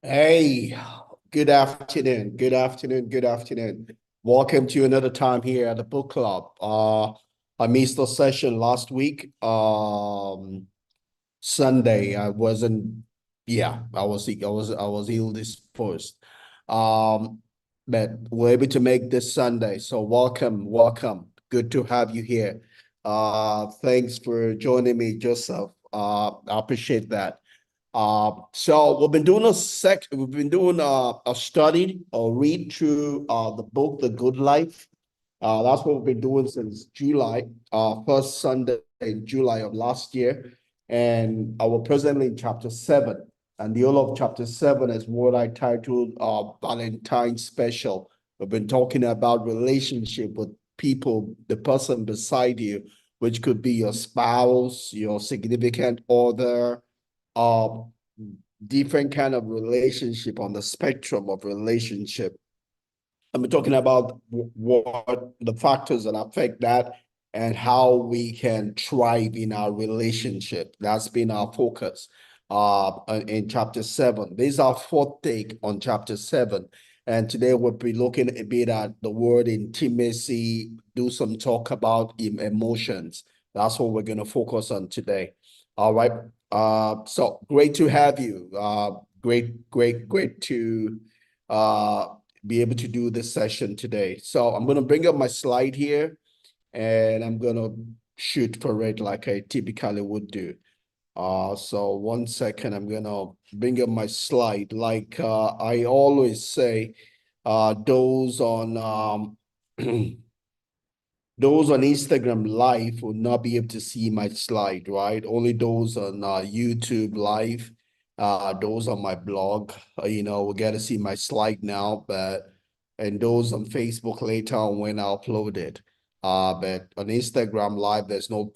Hey, good afternoon. Good afternoon. Good afternoon. Welcome to another time here at the book club. I missed the session last week. Sunday. I wasn't, yeah, I was sick. I was ill disposed. Um, but we're able to make this Sunday. So welcome, welcome. Good to have you here. Thanks for joining me, Joseph. I appreciate that. So we've been doing a study or read through the book The Good Life. That's what we've been doing since July, first Sunday in July of last year. And I was presently in chapter 7. And the whole of chapter 7 is what I titled Valentine Special. We've been talking about relationship with people, the person beside you, which could be your spouse, your significant other, uh, different kind of relationship on the spectrum of relationship. I'm talking about what the factors that affect that and how we can thrive in our relationship. That's been our focus in chapter 7. This is our fourth take on chapter 7. And today we'll be looking a bit at the word intimacy, do some talk about emotions. That's what we're going to focus on today. All right. So great to have you. Great to uh be able to do this session today. So I'm going to bring up my slide here and I'm going to shoot for it like I typically would do. So 1 second, I'm going to bring up my slide. Like I always say, those on those on Instagram Live will not be able to see my slide, right? Only those on YouTube Live, those on my blog, will get to see my slide now, and those on Facebook later on when I upload it. But on Instagram Live, there's no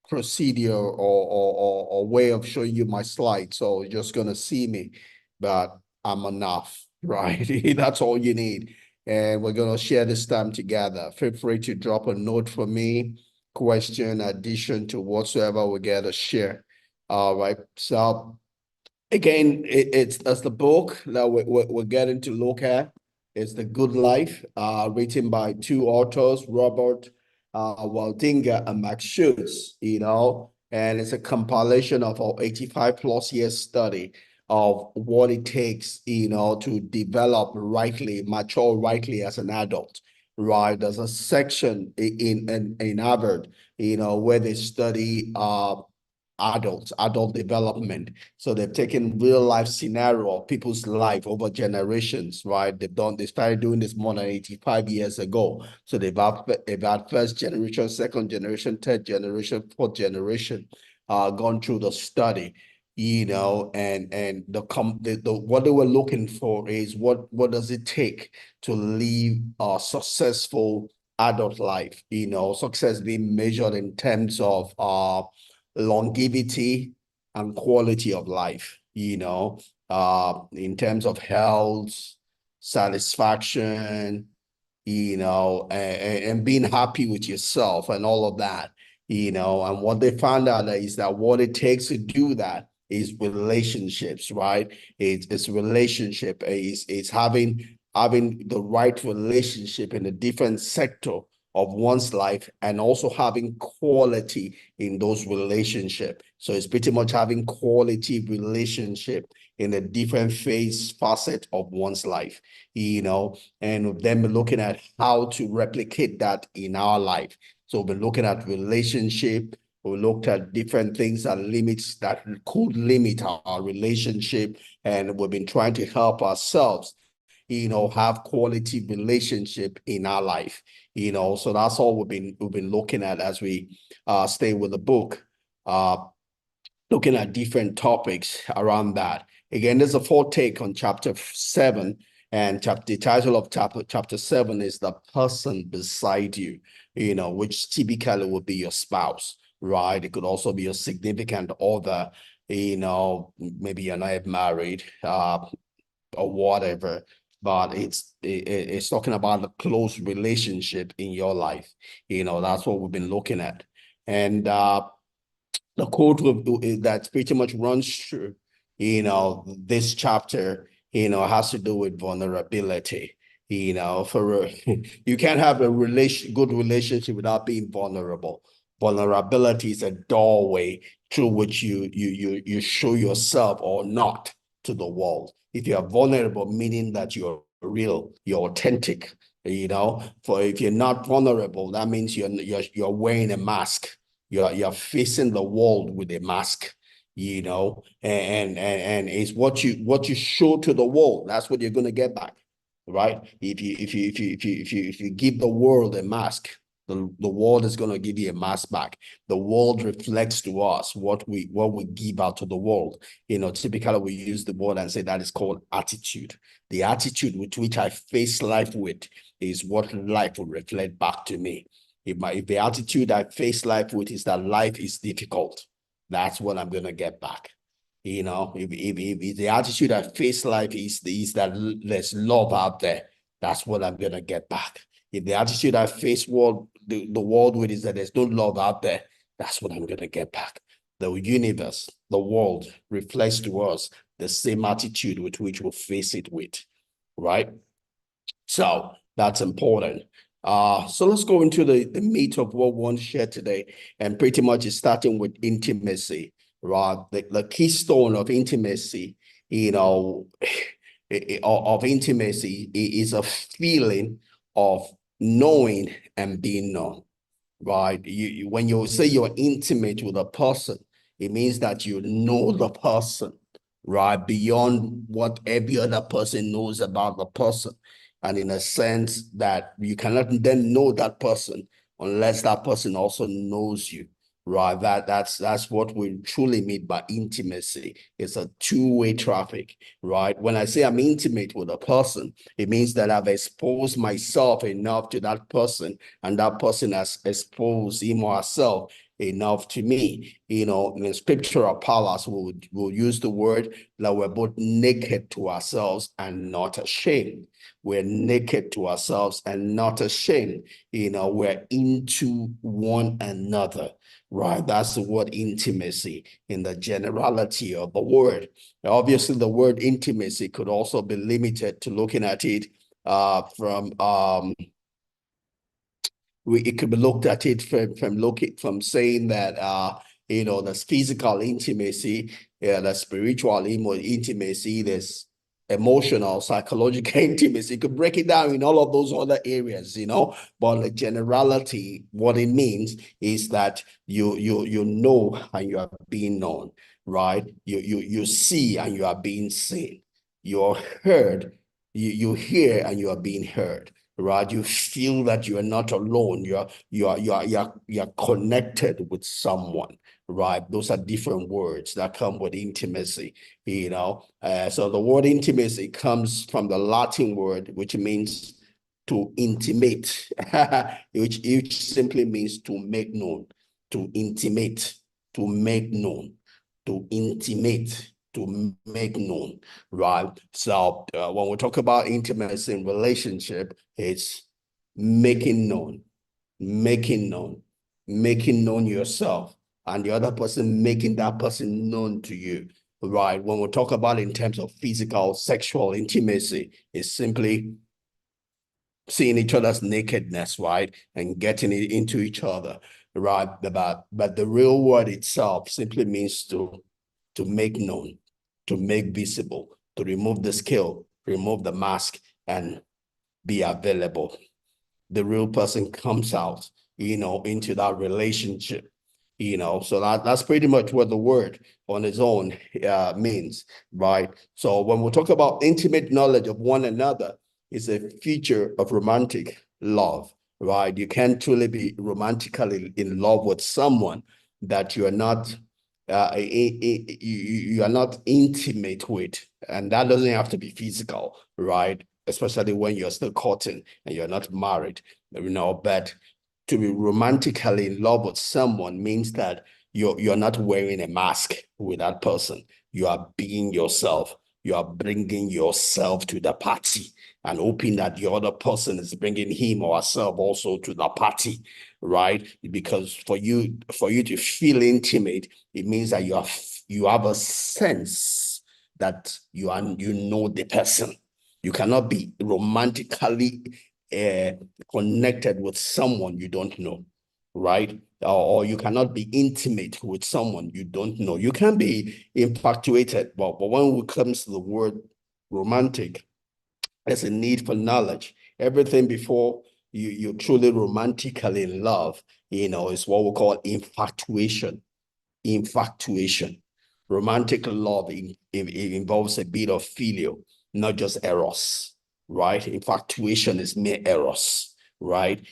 procedure or way of showing you my slide. So you're just gonna see me, but I'm enough, right? That's all you need. And we're gonna share this time together. Feel free to drop a note for me, question, addition to whatsoever we get to share. All right. So again, it's the book that we're getting to look at. It's The Good Life, written by two authors, Robert Waldinger and Marc Schulz, and it's a compilation of our 85 plus years study of what it takes, to develop rightly, mature rightly as an adult, right? There's a section in Harvard, where they study adult development. So they've taken real life scenario of people's life over generations, right? They started doing this more than 85 years ago. So they've had first generation, second generation, third generation, fourth generation, gone through the study, and the what they were looking for is what does it take to live a successful adult life, success being measured in terms of longevity and quality of life, in terms of health, satisfaction, and being happy with yourself and all of that, and what they found out is that what it takes to do that is relationships, right? It's relationship, it's having the right relationship in a different sector of one's life and also having quality in those relationships. So it's pretty much having quality relationship in a different facet of one's life, and then we're looking at how to replicate that in our life. So we're looking at relationship. We looked at different things that could limit our relationship, and we've been trying to help ourselves have quality relationship in our life, so that's all we've been looking at as we stay with the book, uh looking at different topics around that. Again, there's a full take on chapter 7, and the title of chapter 7 is The Person Beside You, which typically would be your spouse, right? It could also be a significant other, maybe you're not married, or whatever, but it's talking about a close relationship in your life. That's what we've been looking at. And the quote that pretty much runs through, this chapter has to do with vulnerability. For you can't have a good relationship without being vulnerable. Vulnerability is a doorway through which you show yourself or not to the world. If you are vulnerable, meaning that you're real, you're authentic. For if you're not vulnerable, that means you're wearing a mask. You're facing the world with a mask. And it's what you show to the world. That's what you're going to get back, right? If you give the world a mask, the world is going to give you a mask back. The world reflects to us what we give out to the world. Typically we use the word and say that is called attitude. The attitude with which I face life with is what life will reflect back to me. If the attitude I face life with is that life is difficult, that's what I'm gonna get back. If the attitude I face life is that there's love out there, that's what I'm gonna get back. If the attitude I face the world with is that there's no love out there, that's what I'm gonna get back. The universe, the world reflects to us the same attitude with which we'll face it with, right? So that's important. So let's go into the meat of what we want to share today, and pretty much it's starting with intimacy, right? The keystone of intimacy, of intimacy is a feeling of knowing and being known, right? When you say you're intimate with a person, it means that you know the person, right? Beyond what every other person knows about the person. And in a sense that you cannot then know that person unless that person also knows you, right? That's what we truly mean by intimacy. It's a two-way traffic, right? When I say I'm intimate with a person, it means that I've exposed myself enough to that person, and that person has exposed him or herself enough to me. In scriptural powers, we'll use the word that we're both naked to ourselves and not ashamed. We're naked to ourselves and not ashamed. We're into one another, right? That's the word intimacy in the generality of the word. Obviously, the word intimacy could also be limited to looking at it from it could be looked at it from saying that there's physical intimacy, there's spiritual intimacy, there's emotional, psychological intimacy. You could break it down in all of those other areas, but the generality, what it means is that you know and you are being known, right? You see and you are being seen. You're heard, you hear and you are being heard, right? You feel that you are not alone. You're connected with someone, right? Those are different words that come with intimacy, So the word intimacy comes from the Latin word, which means to intimate, which simply means to make known, to intimate, to make known, to intimate, to make known, right? So when we talk about intimacy in relationship, it's making known, making known, making known yourself, and the other person making that person known to you, right? When we talk about in terms of physical, sexual intimacy, it's simply seeing each other's nakedness, right? And getting it into each other, right? But the real word itself simply means to make known, to make visible, to remove the scale, remove the mask, and be available. The real person comes out, into that relationship, so that's pretty much what the word on its own means, right? So when we talk about intimate knowledge of one another, it's a feature of romantic love, right? You can't truly be romantically in love with someone that you are not you are not intimate with, and that doesn't have to be physical, right? Especially when you're still courting and you're not married, but to be romantically in love with someone means that you're not wearing a mask with that person. You are being yourself. You are bringing yourself to the party and hoping that the other person is bringing him or herself also to the party, right? Because for you to feel intimate, it means that you have a sense that you know the person. You cannot be romantically connected with someone you don't know, right? Or you cannot be intimate with someone you don't know. You can be infatuated, but when it comes to the word romantic, there's a need for knowledge. Everything before you're truly romantically in love, is what we call infatuation. Infatuation. Romantic love involves a bit of filial, not just eros, right? Infatuation is mere eros, right?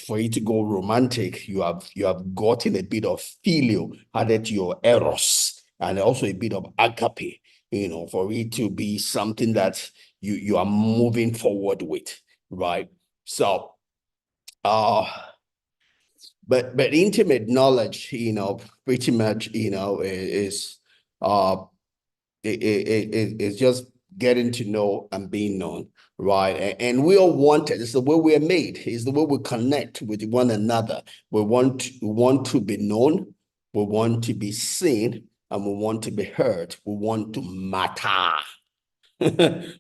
For you to go romantic, you have gotten a bit of filial added to your eros, and also a bit of agape, for it to be something that you are moving forward with, right? So, but intimate knowledge, pretty much, is uh is just getting to know and being known, right? And we all want it. It's the way we're made. It's the way we connect with one another. We want to be known. We want to be seen, and we want to be heard. We want to matter.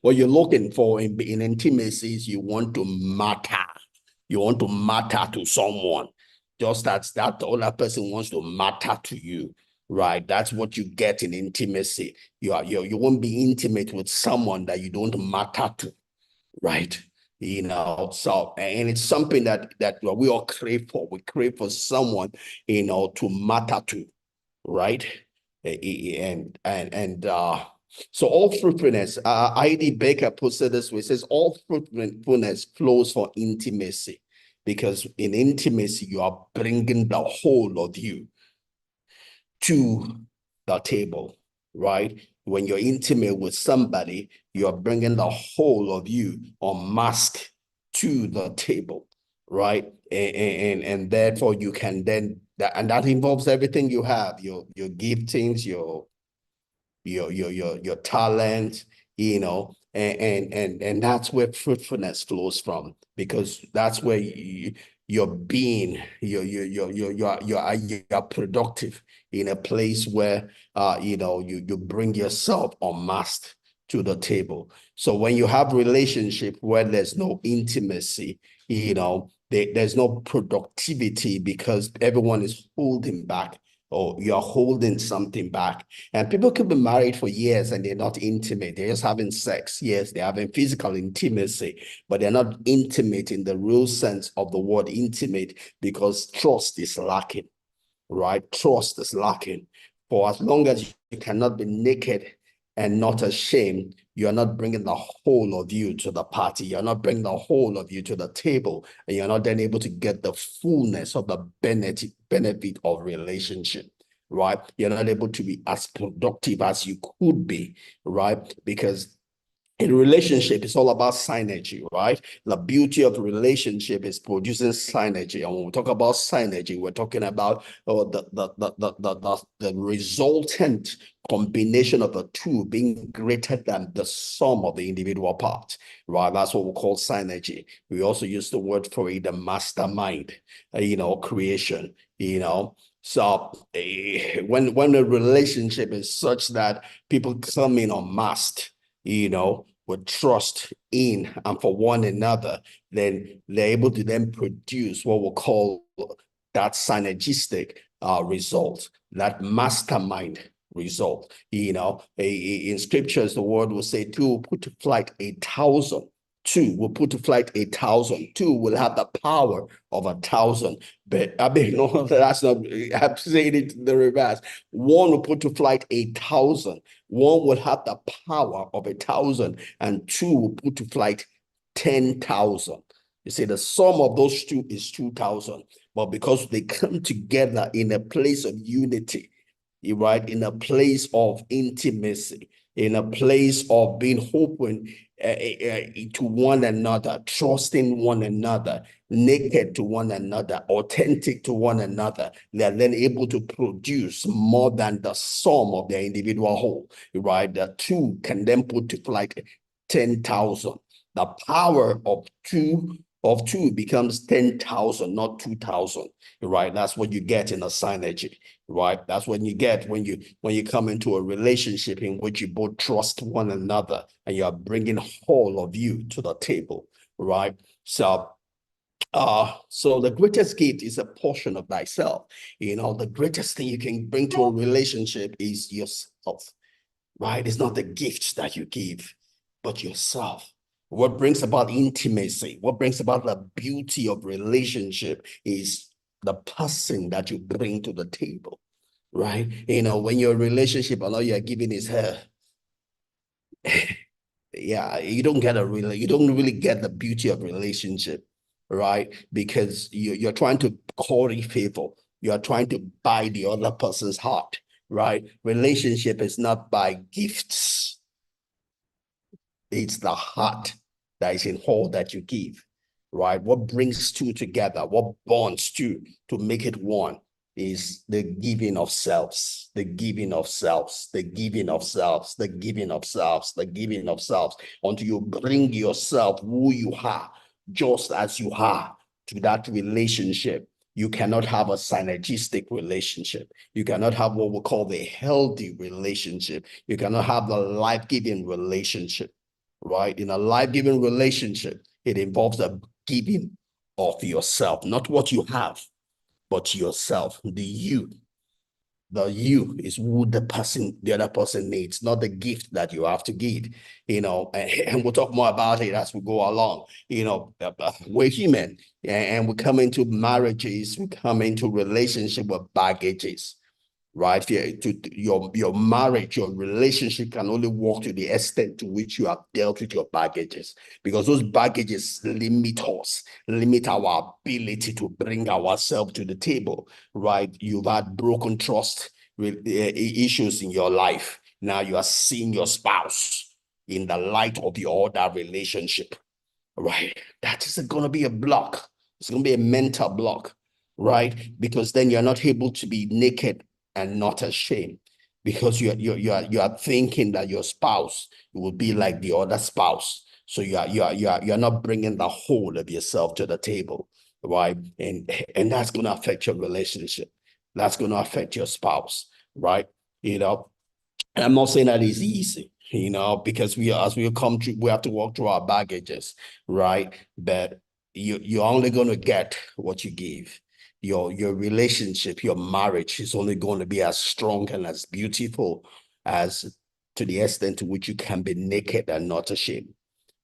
What you're looking for in intimacy is you want to matter. You want to matter to someone. Just that other person wants to matter to you, right? That's what you get in intimacy. You won't be intimate with someone that you don't matter to, right? So, and it's something that we all crave for. We crave for someone, to matter to, right? And so all fruitfulness, I.D. Baker puts it this way, says all fruitfulness flows from intimacy, because in intimacy you are bringing the whole of you to the table, right? When you're intimate with somebody, you're bringing the whole of you unmasked to the table, right? And therefore you can then, that involves everything you have, your giftings, your talent, and that's where fruitfulness flows from, because that's where you're being, you're productive in a place where you bring yourself unmasked to the table. So when you have relationship where there's no intimacy, there's no productivity, because everyone is holding back, or you're holding something back. And people could be married for years and they're not intimate. They're just having sex. Yes, they're having physical intimacy, but they're not intimate in the real sense of the word intimate, because trust is lacking, right? Trust is lacking. For as long as you cannot be naked and not ashamed, you're not bringing the whole of you to the party. You're not bringing the whole of you to the table, and you're not then able to get the fullness of the benefit of relationship, right? You're not able to be as productive as you could be, right? Because in relationship, it's all about synergy, right? The beauty of the relationship is producing synergy. And when we talk about synergy, we're talking about the resultant combination of the two being greater than the sum of the individual parts, right? That's what we call synergy. We also use the word for it, the mastermind, creation, So when a relationship is such that people come in unmasked, with trust in and for one another, then they're able to then produce what we'll call that synergistic result, that mastermind result. In scriptures, the word will say, two will put to flight 1,000. Two will put to flight 1,000. Two will have the power of 1,000. But I mean, no, that's not, I'm saying it the reverse. One will put to flight 1,000. One will have the power of 1,000, and two will put to flight 10,000. You see, the sum of those two is 2,000. But because they come together in a place of unity, right, in a place of intimacy, in a place of being open to one another, trusting one another, naked to one another, authentic to one another, they're then able to produce more than the sum of their individual whole, right? The two can then put to flight 10,000. The power of two of 2 becomes 10,000, not 2,000, right? That's what you get in a synergy, right? That's what you get when you come into a relationship in which you both trust one another and you are bringing all of you to the table, right? So the greatest gift is a portion of thyself. The greatest thing you can bring to a relationship is yourself, right? It's not the gifts that you give, but yourself. What brings about intimacy, what brings about the beauty of relationship is the person that you bring to the table, right? When your relationship, all you're giving is her, yeah, you don't really get the beauty of relationship, right? Because you're trying to curry favor. You're trying to buy the other person's heart, right? Relationship is not by gifts. It's the heart that is in all that you give, right? What brings two together, what bonds two to make it one is the giving of selves, the giving of selves, the giving of selves, the giving of selves, the giving of selves, until you bring yourself, who you are, just as you are, to that relationship. You cannot have a synergistic relationship. You cannot have what we call the healthy relationship. You cannot have the life-giving relationship, right? In a life-giving relationship, it involves a giving of yourself, not what you have, but yourself. The you is who the other person needs, not the gift that you have to give, and we'll talk more about it as we go along. We're human, and we come into marriages, we come into relationship with baggages, right? Your marriage, your relationship can only work to the extent to which you have dealt with your baggages, because those baggages limit us, limit our ability to bring ourselves to the table, right? You've had broken trust with issues in your life. Now you are seeing your spouse in the light of your other relationship, right? That is going to be a block. It's going to be a mental block, right? Because then you're not able to be naked and not ashamed, because you are thinking that your spouse will be like the other spouse. So you're not bringing the whole of yourself to the table, right? And that's going to affect your relationship. That's going to affect your spouse, right? You know, and I'm not saying that it's easy, because as we come through, we have to walk through our baggages, right? But you're only going to get what you give. Your relationship, your marriage is only going to be as strong and as beautiful as to the extent to which you can be naked and not ashamed.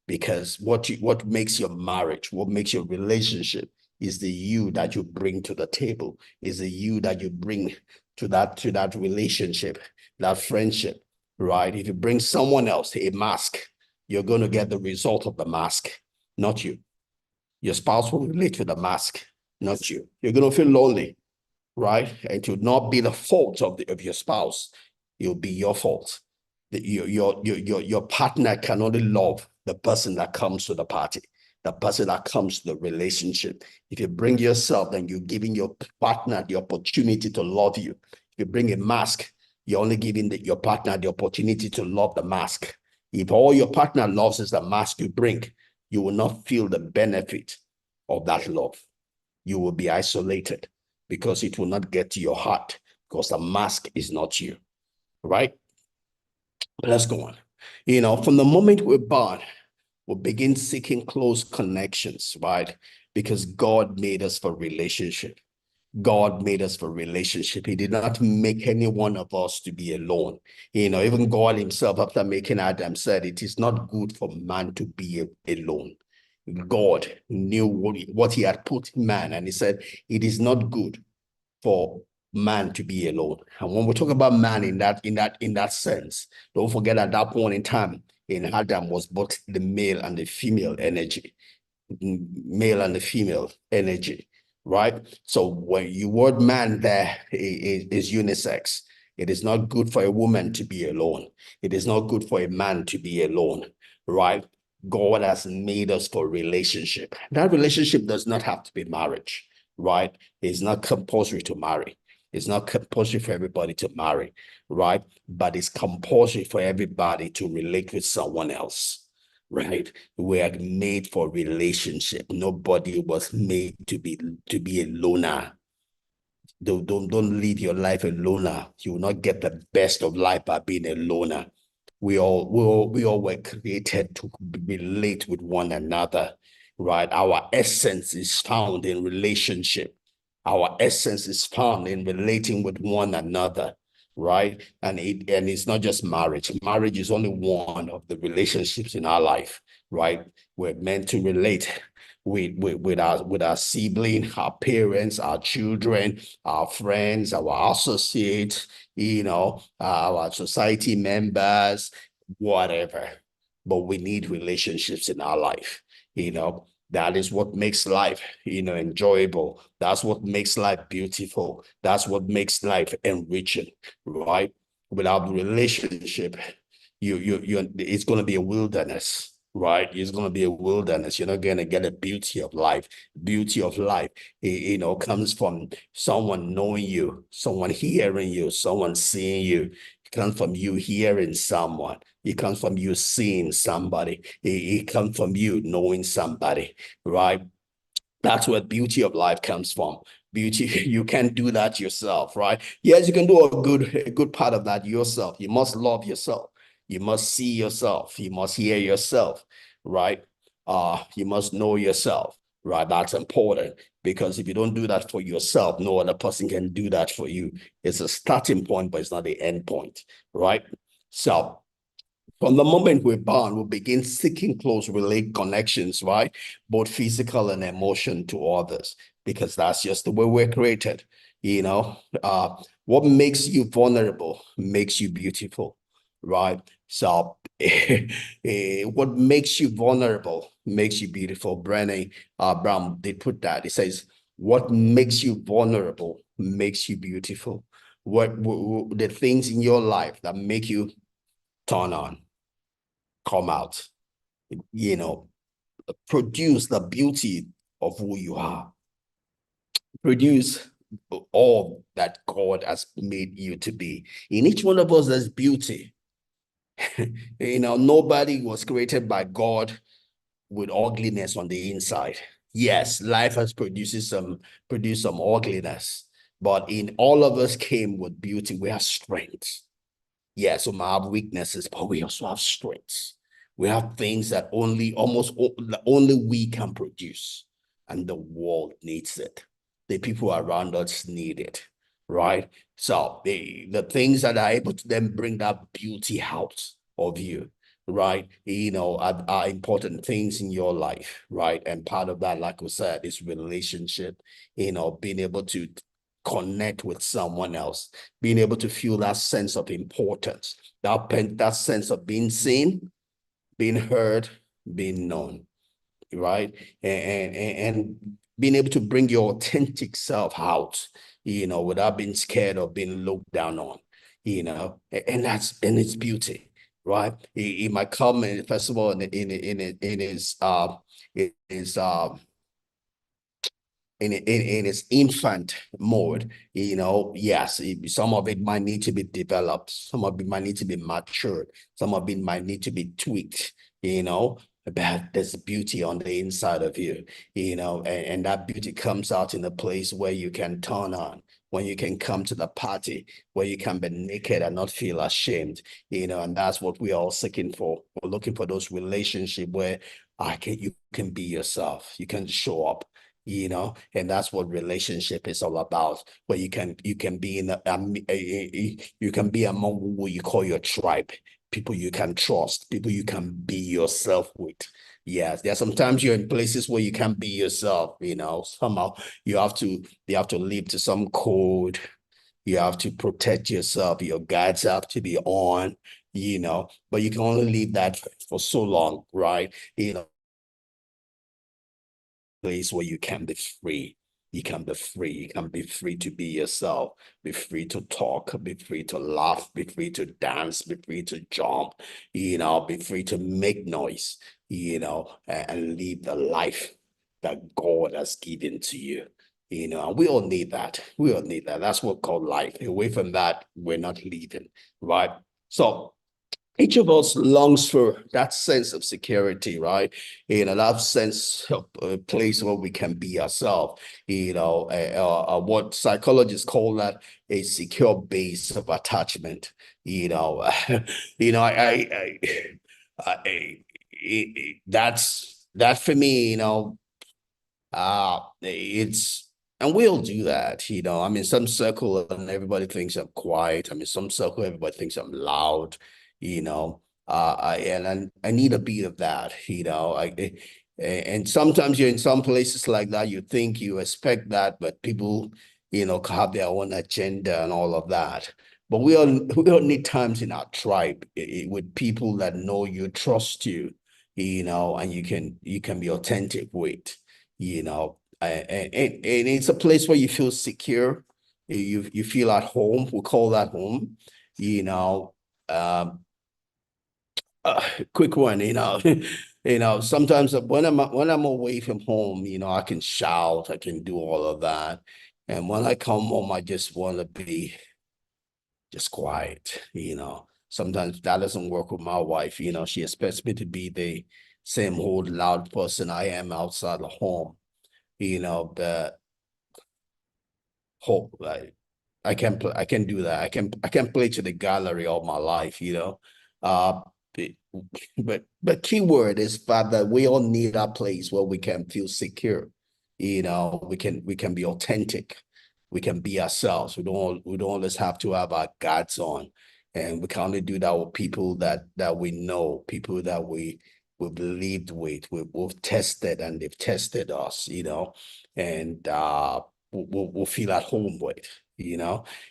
Because what makes your marriage, what makes your relationship is the you that you bring to the table, is the you that you bring to that relationship, that friendship, right? If you bring someone else, a mask, you're going to get the result of the mask, not you. Your spouse will relate to the mask, not you. You're going to feel lonely, right? And it will not be the fault of your spouse. It'll be your fault. Your partner can only love the person that comes to the party, the person that comes to the relationship. If you bring yourself, then you're giving your partner the opportunity to love you. If you bring a mask, you're only giving your partner the opportunity to love the mask. If all your partner loves is the mask you bring, you will not feel the benefit of that love. You will be isolated because it will not get to your heart, because the mask is not you, right? Let's go on. From the moment we're born, we'll begin seeking close connections, right? Because God made us for relationship. God made us for relationship. He did not make any one of us to be alone. Even God himself, after making Adam, said, it is not good for man to be alone. God knew what he had put in man, and he said, it is not good for man to be alone. And when we talk about man in that sense, don't forget at that point in time, in Adam was both the male and the female energy, right? So when you word man there is unisex. It is not good for a woman to be alone. It is not good for a man to be alone, right? God has made us for relationship. That relationship does not have to be marriage, right? It's not compulsory to marry. It's not compulsory for everybody to marry, right? But it's compulsory for everybody to relate with someone else. right? We are made for relationship. Nobody was made to be a loner. Don't live your life a loner. You will not get the best of life by being a loner. We all were created to relate with one another, right? Our essence is found in relationship. Our essence is found in relating with one another, right? And it's not just marriage. Marriage is only one of the relationships in our life, right? We're meant to relate with our sibling, our parents, our children, our friends, our associates, our society members, whatever. But we need relationships in our life, That is what makes life, enjoyable. That's what makes life beautiful. That's what makes life enriching, right? Without relationship, it's going to be a wilderness, right? It's going to be a wilderness. You're not going to get a beauty of life. Beauty of life, comes from someone knowing you, someone hearing you, someone seeing you. It comes from you hearing someone. It comes from you seeing somebody. It comes from you knowing somebody, right? That's where beauty of life comes from. Beauty, you can't do that yourself, right? Yes, you can do a good part of that yourself. You must love yourself. You must see yourself. You must hear yourself, right? You must know yourself, right? That's important because if you don't do that for yourself, no other person can do that for you. It's a starting point, but it's not the end point, right? So from the moment we're born, we begin seeking close relate connections, right? Both physical and emotion to others, because that's just the way we're created. You know, uh, what makes you vulnerable makes you beautiful, right? So, what makes you vulnerable makes you beautiful. Brené Brown did put that. It says, "What makes you vulnerable makes you beautiful." What the things in your life that make you turn on, come out, you know, produce the beauty of who you are, produce all that God has made you to be. In each one of us, there's beauty. Nobody was created by God with ugliness on the inside. Yes, life has produced some ugliness, but in all of us came with beauty. We have strength. Yeah, so we have weaknesses, but we also have strengths. We have things that only we can produce, and the world needs it. The people around us need it, right? So the things that are able to then bring that beauty out of you, right? Are important things in your life, right? And part of that, like we said, is relationship, being able to connect with someone else, being able to feel that sense of importance, that sense of being seen, being heard, being known, right? And being able to bring your authentic self out, without being scared of being looked down on, and it's beauty, right? It might come in, first of all, in his in its infant mode, yes, some of it might need to be developed, some of it might need to be matured, some of it might need to be tweaked, but there's beauty on the inside of you, and that beauty comes out in a place where you can turn on, when you can come to the party, where you can be naked and not feel ashamed, and that's what we're all seeking for. We're looking for those relationships where you can be yourself, you can show up, and that's what relationship is all about, where you can be you can be among who you call your tribe, people you can trust, people you can be yourself with. Yes, there are sometimes you're in places where you can't be yourself, somehow you have to live to some code. You have to protect yourself, your guards have to be on, but you can only leave that for so long, right? Place where you can be free. You can be free. You can be free to be yourself. Be free to talk. Be free to laugh. Be free to dance. Be free to jump. Be free to make noise. And live the life that God has given to you. And we all need that. We all need that. That's what called life. Away from that, we're not living, right? So each of us longs for that sense of security, right? That sense of a place where we can be ourselves. What psychologists call that a secure base of attachment. You know, that's that for me. It's and we'll do that, I'm in some circle and everybody thinks I'm quiet. I'm in some circle, everybody thinks I'm loud, you know. I need a bit of that, and sometimes you're in some places like that, you think you expect that, but people, have their own agenda and all of that. But we all need times in our tribe with people that know you, trust you, and you can be authentic with and it's a place where you feel secure. You feel at home. We call that home. You know, um, uh, quick one. Sometimes when I'm away from home, I can shout, I can do all of that, and when I come home, I just want to be just quiet. Sometimes that doesn't work with my wife. She expects me to be the same old loud person I am outside the home. But hope I can do that. I can play to the gallery all my life, Uh but but key word is that we all need a place where we can feel secure. We can be authentic. We can be ourselves. We don't always have to have our guards on. And we can only do that with people that we know, people that we believed with, we've tested and they've tested us, and will feel at home with,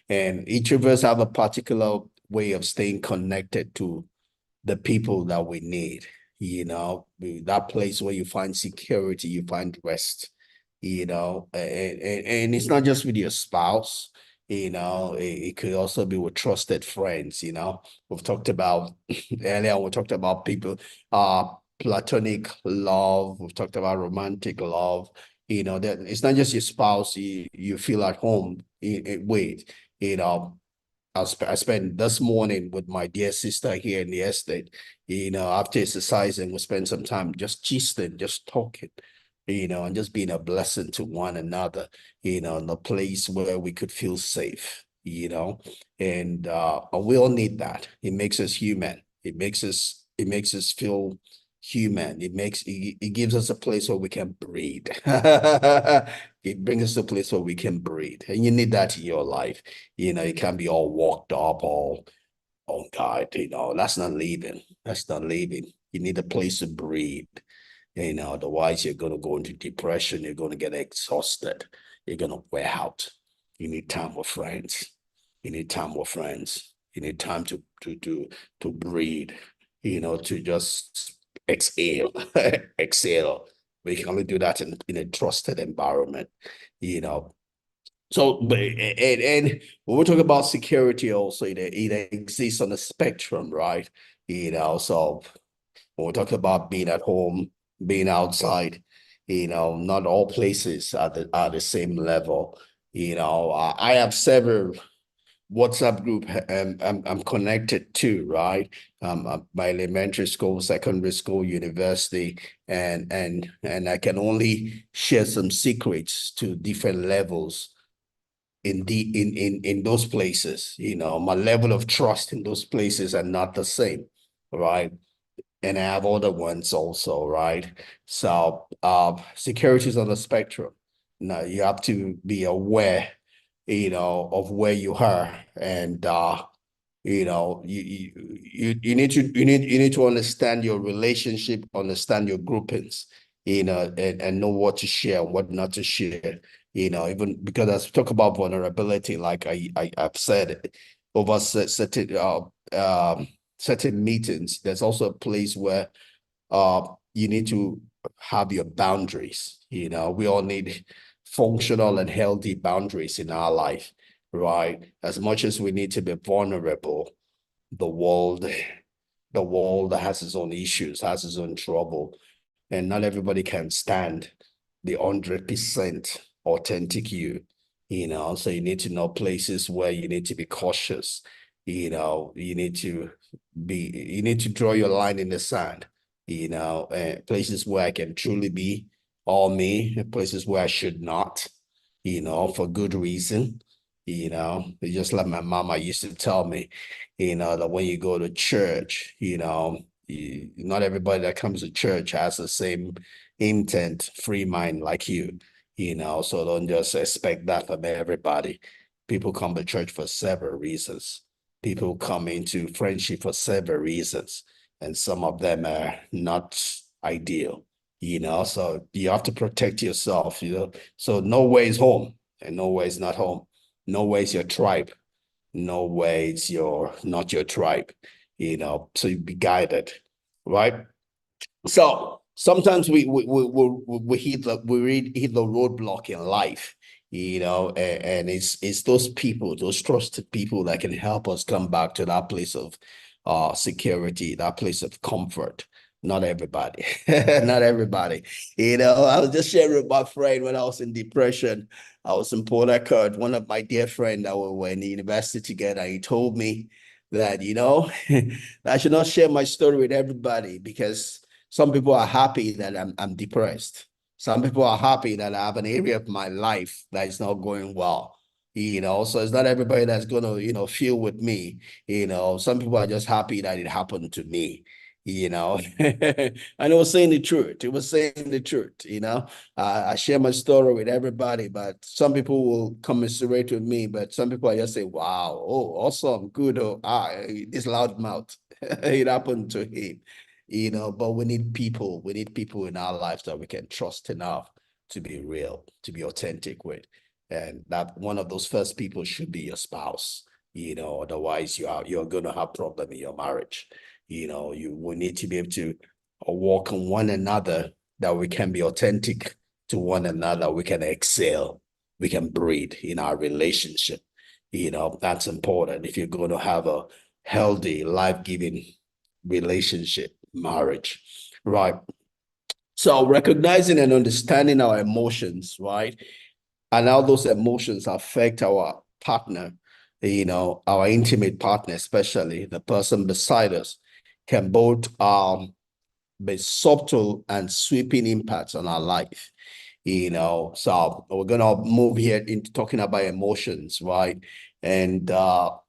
and each of us have a particular way of staying connected to the people that we need, that place where you find security, you find rest, and it's not just with your spouse, it could also be with trusted friends, we've talked about earlier, we talked about people, platonic love, we've talked about romantic love, that it's not just your spouse you feel at home with, you know, I spent this morning with my dear sister here in the estate. After exercising, we spent some time just gisting, just talking, and just being a blessing to one another, in a place where we could feel safe, and we all need that. It makes us human. It makes us feel human. It gives us a place where we can breathe. It brings us to a place where we can breathe. And you need that in your life. You can't be all walked up, all, oh God, that's not living. That's not living. You need a place to breathe. Otherwise you're gonna go into depression, you're gonna get exhausted, you're gonna wear out. You need time with friends. You need time with friends. You need time to breathe, to just exhale, exhale. We can only do that in a trusted environment, you know. So, and when we talk about security, also it exists on a spectrum, right? So when we talk about being at home, being outside, not all places are the same level. I have several WhatsApp group I'm connected to, right? My elementary school, secondary school, university, and I can only share some secrets to different levels in those places. My level of trust in those places are not the same, right? And I have other ones also, right? So security is on the spectrum. Now you have to be aware, of where you are, and you need to understand your relationship, understand your groupings, and know what to share and what not to share. Even because as we talk about vulnerability, like I've said over certain meetings, there's also a place where you need to have your boundaries. We all need functional and healthy boundaries in our life, right? As much as we need to be vulnerable, the world, the world has its own issues, has its own trouble, and not everybody can stand the 100% authentic you. So you need to know places where you need to be cautious, You need to you need to draw your line in the sand, places where I can truly be all me, and places where I should not, for good reason. It's just like my mama used to tell me, that when you go to church, not everybody that comes to church has the same intent, free mind like you, so don't just expect that from everybody. People come to church for several reasons. People come into friendship for several reasons, and some of them are not ideal, so you have to protect yourself, so no way is home and no way is not home. No way is your tribe. No way it's not your tribe, so you be guided, right? So sometimes we hit the roadblock in life, and it's those people, those trusted people that can help us come back to that place of security, that place of comfort. Not everybody, not everybody. I was just sharing with my friend when I was in depression. I was in Port Harcourt. One of my dear friends that we were in the university together. He told me that, I should not share my story with everybody because some people are happy that I'm depressed. Some people are happy that I have an area of my life that is not going well. So it's not everybody that's gonna, feel with me. Some people are just happy that it happened to me. And it was saying the truth. It was saying the truth. I share my story with everybody, but some people will commiserate with me. But some people are just say, "Wow, oh, awesome, good, oh, this loud mouth, it happened to him." But we need people. We need people in our lives that we can trust enough to be real, to be authentic with. And that one of those first people should be your spouse. Otherwise you're gonna have problem in your marriage. You will need to be able to walk on one another, that we can be authentic to one another. We can excel. We can breathe in our relationship. That's important if you're going to have a healthy, life-giving relationship, marriage, right? So recognizing and understanding our emotions, right? And how those emotions affect our partner, our intimate partner, especially the person beside us, can both be subtle and sweeping impacts on our life. So we're gonna move here into talking about emotions, right? And all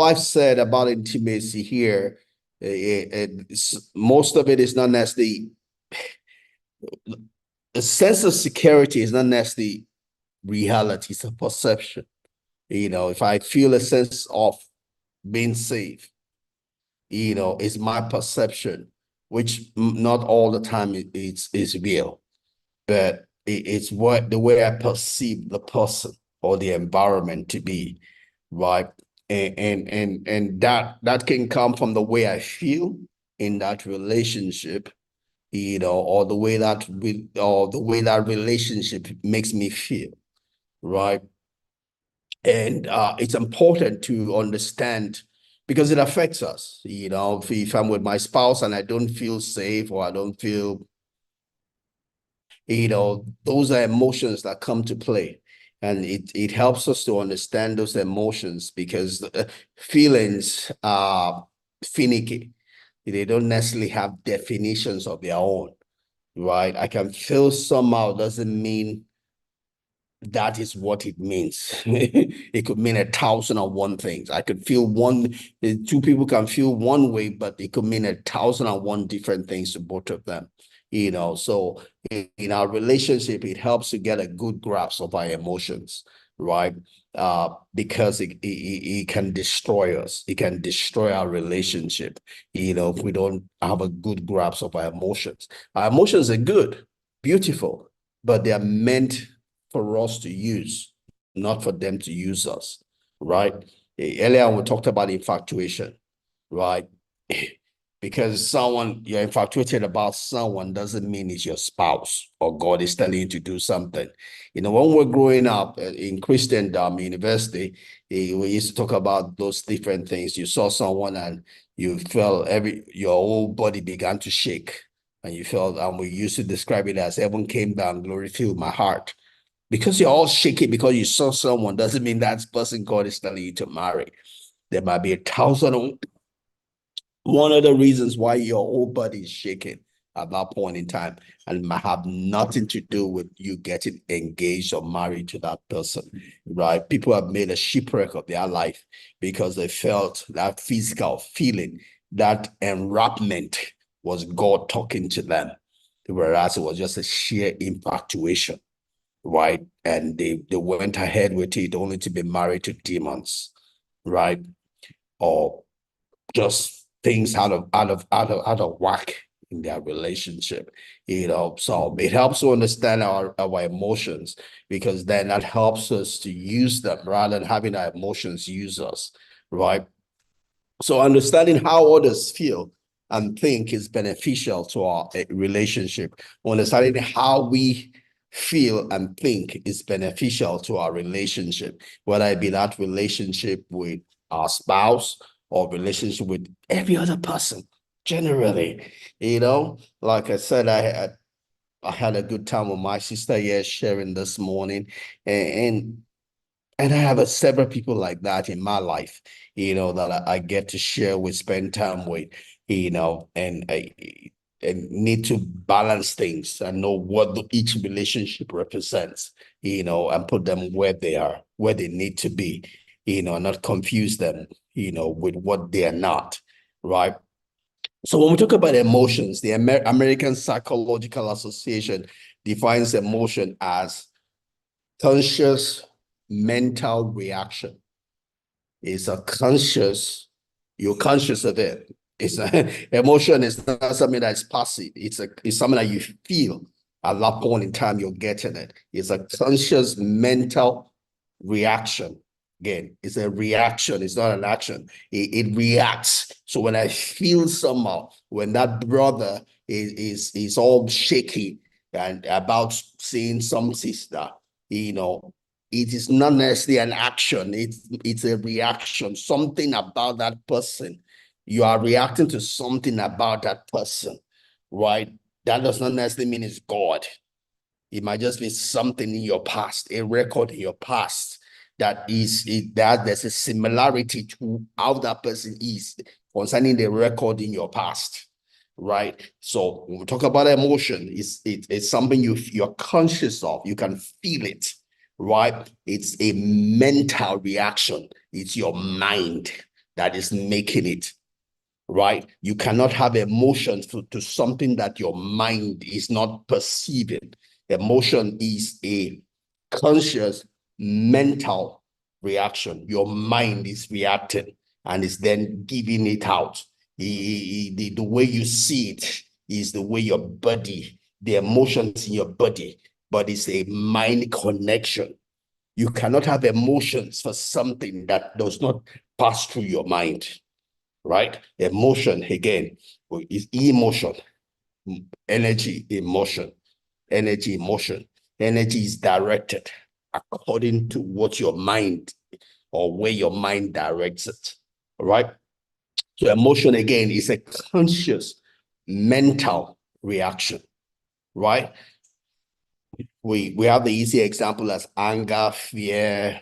I've said about intimacy here, most of it is not necessarily a sense of security is not necessarily reality, it's a perception. If I feel a sense of being safe, it's my perception, which not all the time it's real, but it's what the way I perceive the person or the environment to be, right? And that can come from the way I feel in that relationship, or the way that relationship makes me feel, right? And it's important to understand because it affects us. If I'm with my spouse and I don't feel safe or I don't feel, those are emotions that come to play. And it helps us to understand those emotions because feelings are finicky. They don't necessarily have definitions of their own, right? I can feel somehow doesn't mean that is what it means. It could mean 1,001 things. I could feel two people can feel one way, but it could mean 1,001 different things to both of them. So in our relationship, it helps to get a good grasp of our emotions, right? Because it can destroy us. It can destroy our relationship, if we don't have a good grasp of our emotions. Our emotions are good, beautiful, but they are meant for us to use, not for them to use us, right? Earlier we talked about infatuation, right? Because you're infatuated about someone doesn't mean it's your spouse or God is telling you to do something. When we're growing up in Christendom university, we used to talk about those different things. You saw someone and you felt your whole body began to shake, and you felt, and we used to describe it as heaven came down, glory filled my heart. Because you're all shaky because you saw someone doesn't mean that person God is telling you to marry. There might be 1,000 one of the reasons why your whole body is shaking at that point in time, and might have nothing to do with you getting engaged or married to that person, right? People have made a shipwreck of their life because they felt that physical feeling, that enwrapment was God talking to them, whereas it was just a sheer infatuation, right? And they went ahead with it only to be married to demons, right? Or just things out of whack in their relationship, so it helps to understand our emotions, because then that helps us to use them rather than having our emotions use us, right? So understanding how others feel and think is beneficial to our relationship. Understanding how we feel and think is beneficial to our relationship, whether it be that relationship with our spouse or relationship with every other person. Generally, like I said, I had a good time with my sister here sharing this morning, and and I have several people like that in my life, that I get to share with, spend time with, and I and need to balance things and know what each relationship represents, and put them where they are, where they need to be, not confuse them, with what they are not, right? So when we talk about emotions, the American Psychological Association defines emotion as conscious mental reaction. It's a conscious, you're conscious of it. It's a emotion is not something that's passive. It's something that you feel at that point in time you're getting it. It's a conscious mental reaction. Again, it's a reaction, it's not an action. It reacts. So when I feel somehow, when that brother is all shaky and about seeing some sister, it is not necessarily an action, it's a reaction, something about that person. You are reacting to something about that person, right? That does not necessarily mean it's God. It might just be something in your past, a record in your past that there's a similarity to how that person is concerning the record in your past, right? So when we talk about emotion, it's something you're conscious of, you can feel it, right? It's a mental reaction. It's your mind that is making it, right? You cannot have emotions to something that your mind is not perceiving. Emotion is a conscious mental reaction. Your mind is reacting and is then giving it out. The way you see it is the way your body, the emotions in your body, but it's a mind connection. You cannot have emotions for something that does not pass through your mind, right? Emotion, again, is emotion, energy, emotion, energy, emotion. Energy is directed according to what your mind or where your mind directs it, all right? So emotion, again, is a conscious mental reaction, right? We have the easy example as anger, fear,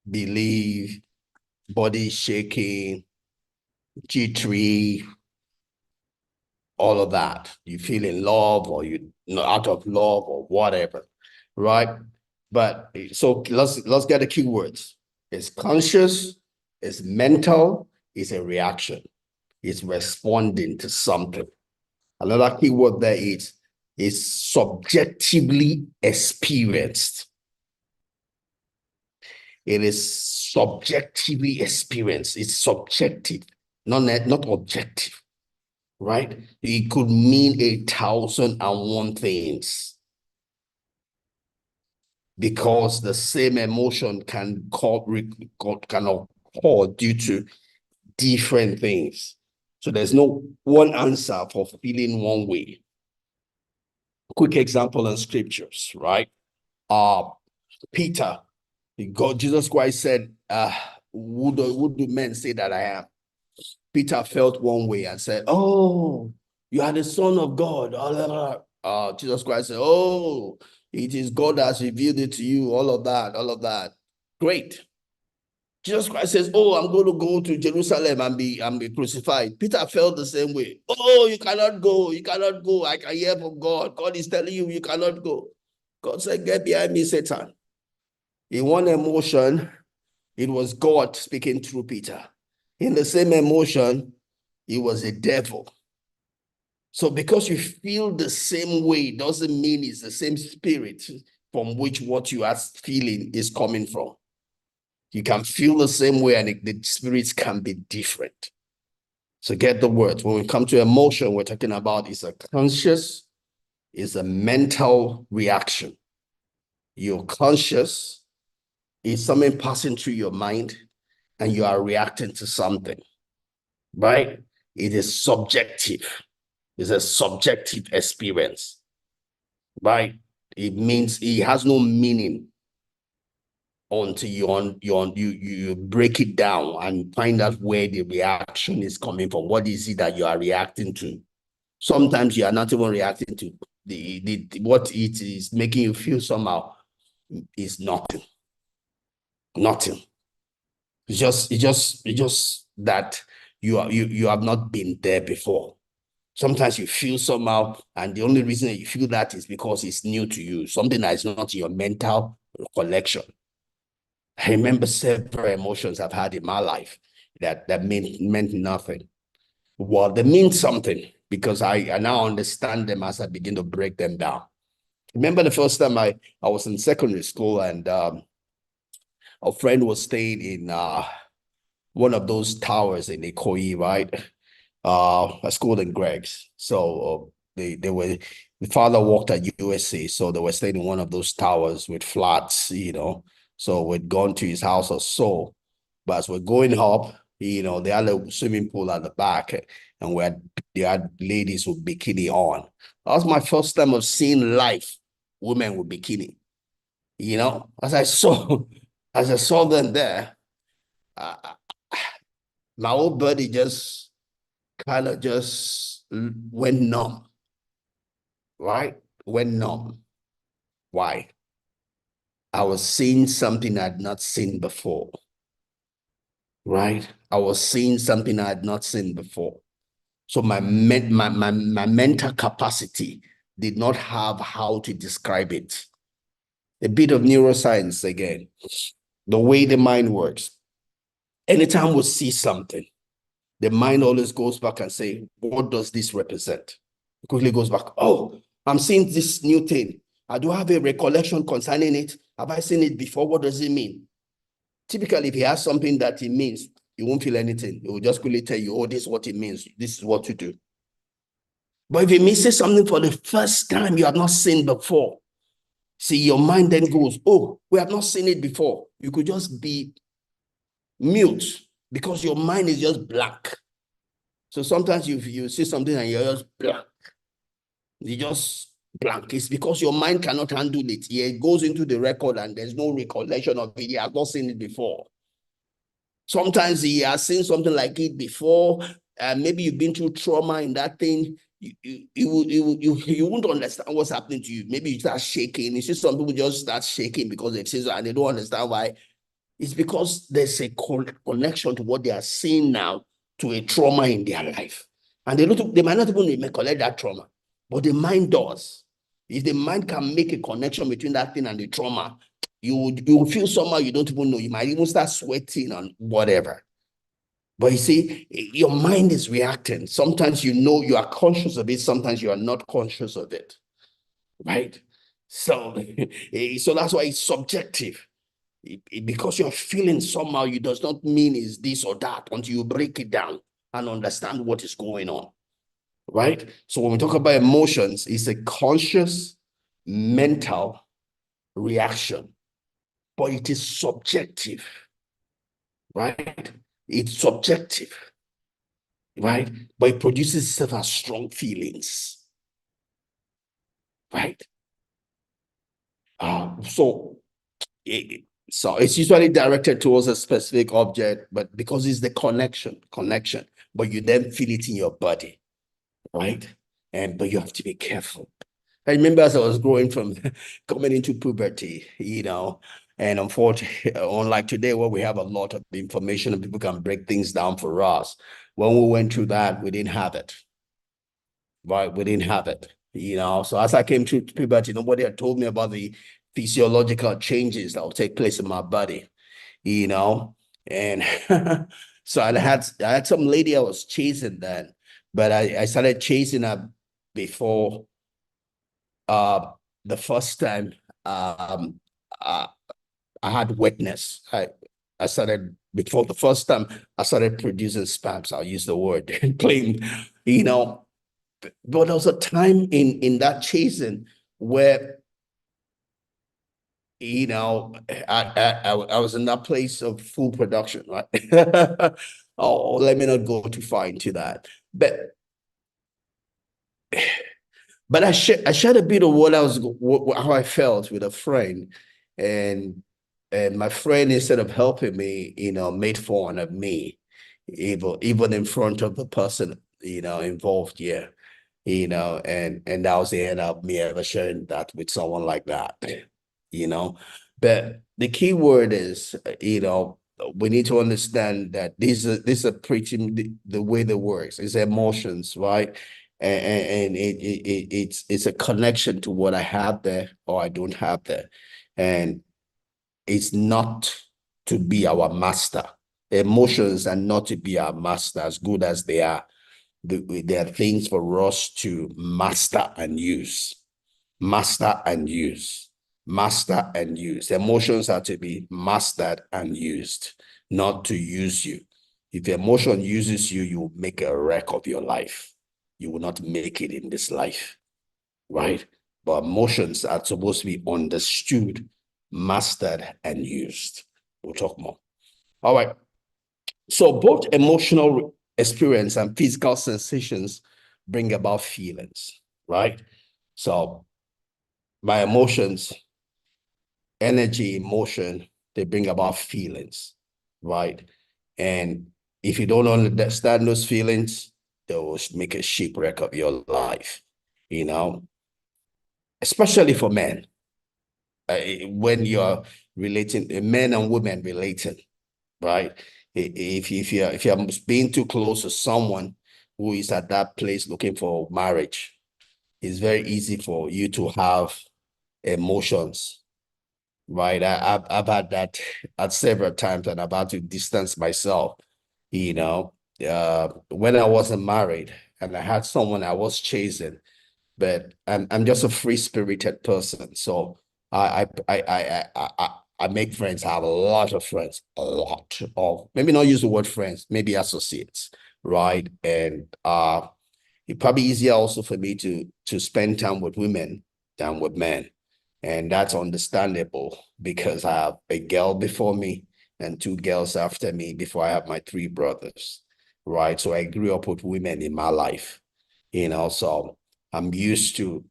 belief, body shaking, jittery, all of that. You feel in love or you out of love or whatever, right? But so let's get the keywords. It's conscious, it's mental, it's a reaction, it's responding to something. Another keyword there is subjectively experienced. It is subjectively experienced. It's subjective, not objective, right? It could mean 1,001 things because the same emotion can occur due to different things. So there's no one answer for feeling one way. Quick example in scriptures, right? Peter, Jesus Christ said, who do men say that I am? Peter felt one way and said, "Oh, you are the Son of God." Jesus Christ said, "Oh, it is God that has revealed it to you." All of that, all of that. Great. Jesus Christ says, "Oh, I'm going to go to Jerusalem and be crucified." Peter felt the same way. "Oh, you cannot go. You cannot go. I can hear from God. God is telling you, you cannot go." God said, "Get behind me, Satan." In one emotion, it was God speaking through Peter. In the same emotion, it was a devil. So because you feel the same way doesn't mean it's the same spirit from which what you are feeling is coming from. You can feel the same way and the spirits can be different. So get the words. When we come to emotion, we're talking about is a conscious, is a mental reaction. You're conscious, is something passing through your mind and you are reacting to something, right? It is subjective. It's a subjective experience, right? It means it has no meaning until you break it down and find out where the reaction is coming from. What is it that you are reacting to? Sometimes you are not even reacting to the what it is making you feel somehow is nothing. Nothing. It's just that you have not been there before. Sometimes you feel somehow, and the only reason that you feel that is because it's new to you, something that is not in your mental collection. I remember several emotions I've had in my life that meant nothing. Well, they mean something because I now understand them as I begin to break them down. Remember the first time I was in secondary school and a friend was staying in one of those towers in Ikoyi, right? A school in Greg's. So they were the father worked at USC, so they were staying in one of those towers with flats, you know. So we'd gone to his house or so. But as we're going up, you know, they had a swimming pool at the back, and they had ladies with bikini on. That was my first time of seeing live women with bikini. You know, as I saw them there, uh, my whole body just kind of just went numb, right? Went numb. Why? I was seeing something I had not seen before, right? I was seeing something I had not seen before. So my mental capacity did not have how to describe it. A bit of neuroscience again, the way the mind works. Anytime we see something, the mind always goes back and say, what does this represent? It quickly goes back, oh, I'm seeing this new thing. I do have a recollection concerning it. Have I seen it before? What does it mean? Typically, if he has something that it means, you won't feel anything. It will just quickly tell you, oh, this is what it means. This is what to do. But if he misses something for the first time you have not seen before, see, your mind then goes, oh, we have not seen it before. You could just be mute because your mind is just blank. So sometimes you see something and you're just blank. You just blank. It's because your mind cannot handle it. Yeah, it goes into the record and there's no recollection of it. He has not seen it before. Sometimes he has seen something like it before. Maybe you've been through trauma in that thing. You won't understand what's happening to you. Maybe you start shaking. You see some people just start shaking because they've seen and they don't understand why. It's because there's a connection to what they are seeing now to a trauma in their life. And they might not even recollect that trauma, but the mind does. If the mind can make a connection between that thing and the trauma, you will feel somehow you don't even know. You might even start sweating and whatever. But you see, your mind is reacting. Sometimes you know you are conscious of it, sometimes you are not conscious of it. Right? So, so that's why it's subjective. Because you're feeling somehow, it does not mean it's this or that until you break it down and understand what is going on. Right? So when we talk about emotions, it's a conscious mental reaction, but it is subjective, right? It's subjective, right? But it produces itself as strong feelings, right? So it's usually directed towards a specific object, but because it's the connection, but you then feel it in your body, right? But you have to be careful. I remember as I was growing from coming into puberty, you know, And unfortunately, unlike today, where we have a lot of information and people can break things down for us, when we went through that, we didn't have it. Right? We didn't have it. So as I came through puberty, nobody had told me about the physiological changes that will take place in my body, you know. And so I had some lady I was chasing then, but I started chasing her before uh the first time uh, I had wetness. I started before the first time I started producing spams. I'll use the word plain, you know. But there was a time in that chasing where I was in that place of full production, right? Oh, let me not go too far into that. But I shared a bit of how I felt with a friend, and my friend, instead of helping me, made fun of me, even in front of the person involved. Yeah, and that was the end of me ever sharing that with someone like that, you know. But the key word is, we need to understand that these are preaching the way that works. It's emotions, right? And it's a connection to what I have there or I don't have there. And it's not to be our master. Emotions are not to be our master, as good as they are. There are things for us to master and use. Master and use. Master and use. Emotions are to be mastered and used, not to use you. If emotion uses you, you will make a wreck of your life. You will not make it in this life, right? But emotions are supposed to be understood, mastered, and used. We'll talk more. All right. So both emotional experience and physical sensations bring about feelings, right? So my emotions, energy, emotion, they bring about feelings, right? And if you don't understand those feelings, they will make a shipwreck of your life, you know, especially for men. When you're relating, men and women relating, right? If you're being too close to someone who is at that place looking for marriage, it's very easy for you to have emotions, right? I've had that at several times, and I've had to distance myself. When I wasn't married and I had someone I was chasing, but I'm just a free spirited person, so I make friends. I have a lot of friends, a lot of, maybe not use the word friends, maybe associates, right? And it's probably easier also for me to spend time with women than with men. And that's understandable because I have a girl before me and two girls after me before I have my three brothers, right? So I grew up with women in my life, so I'm used to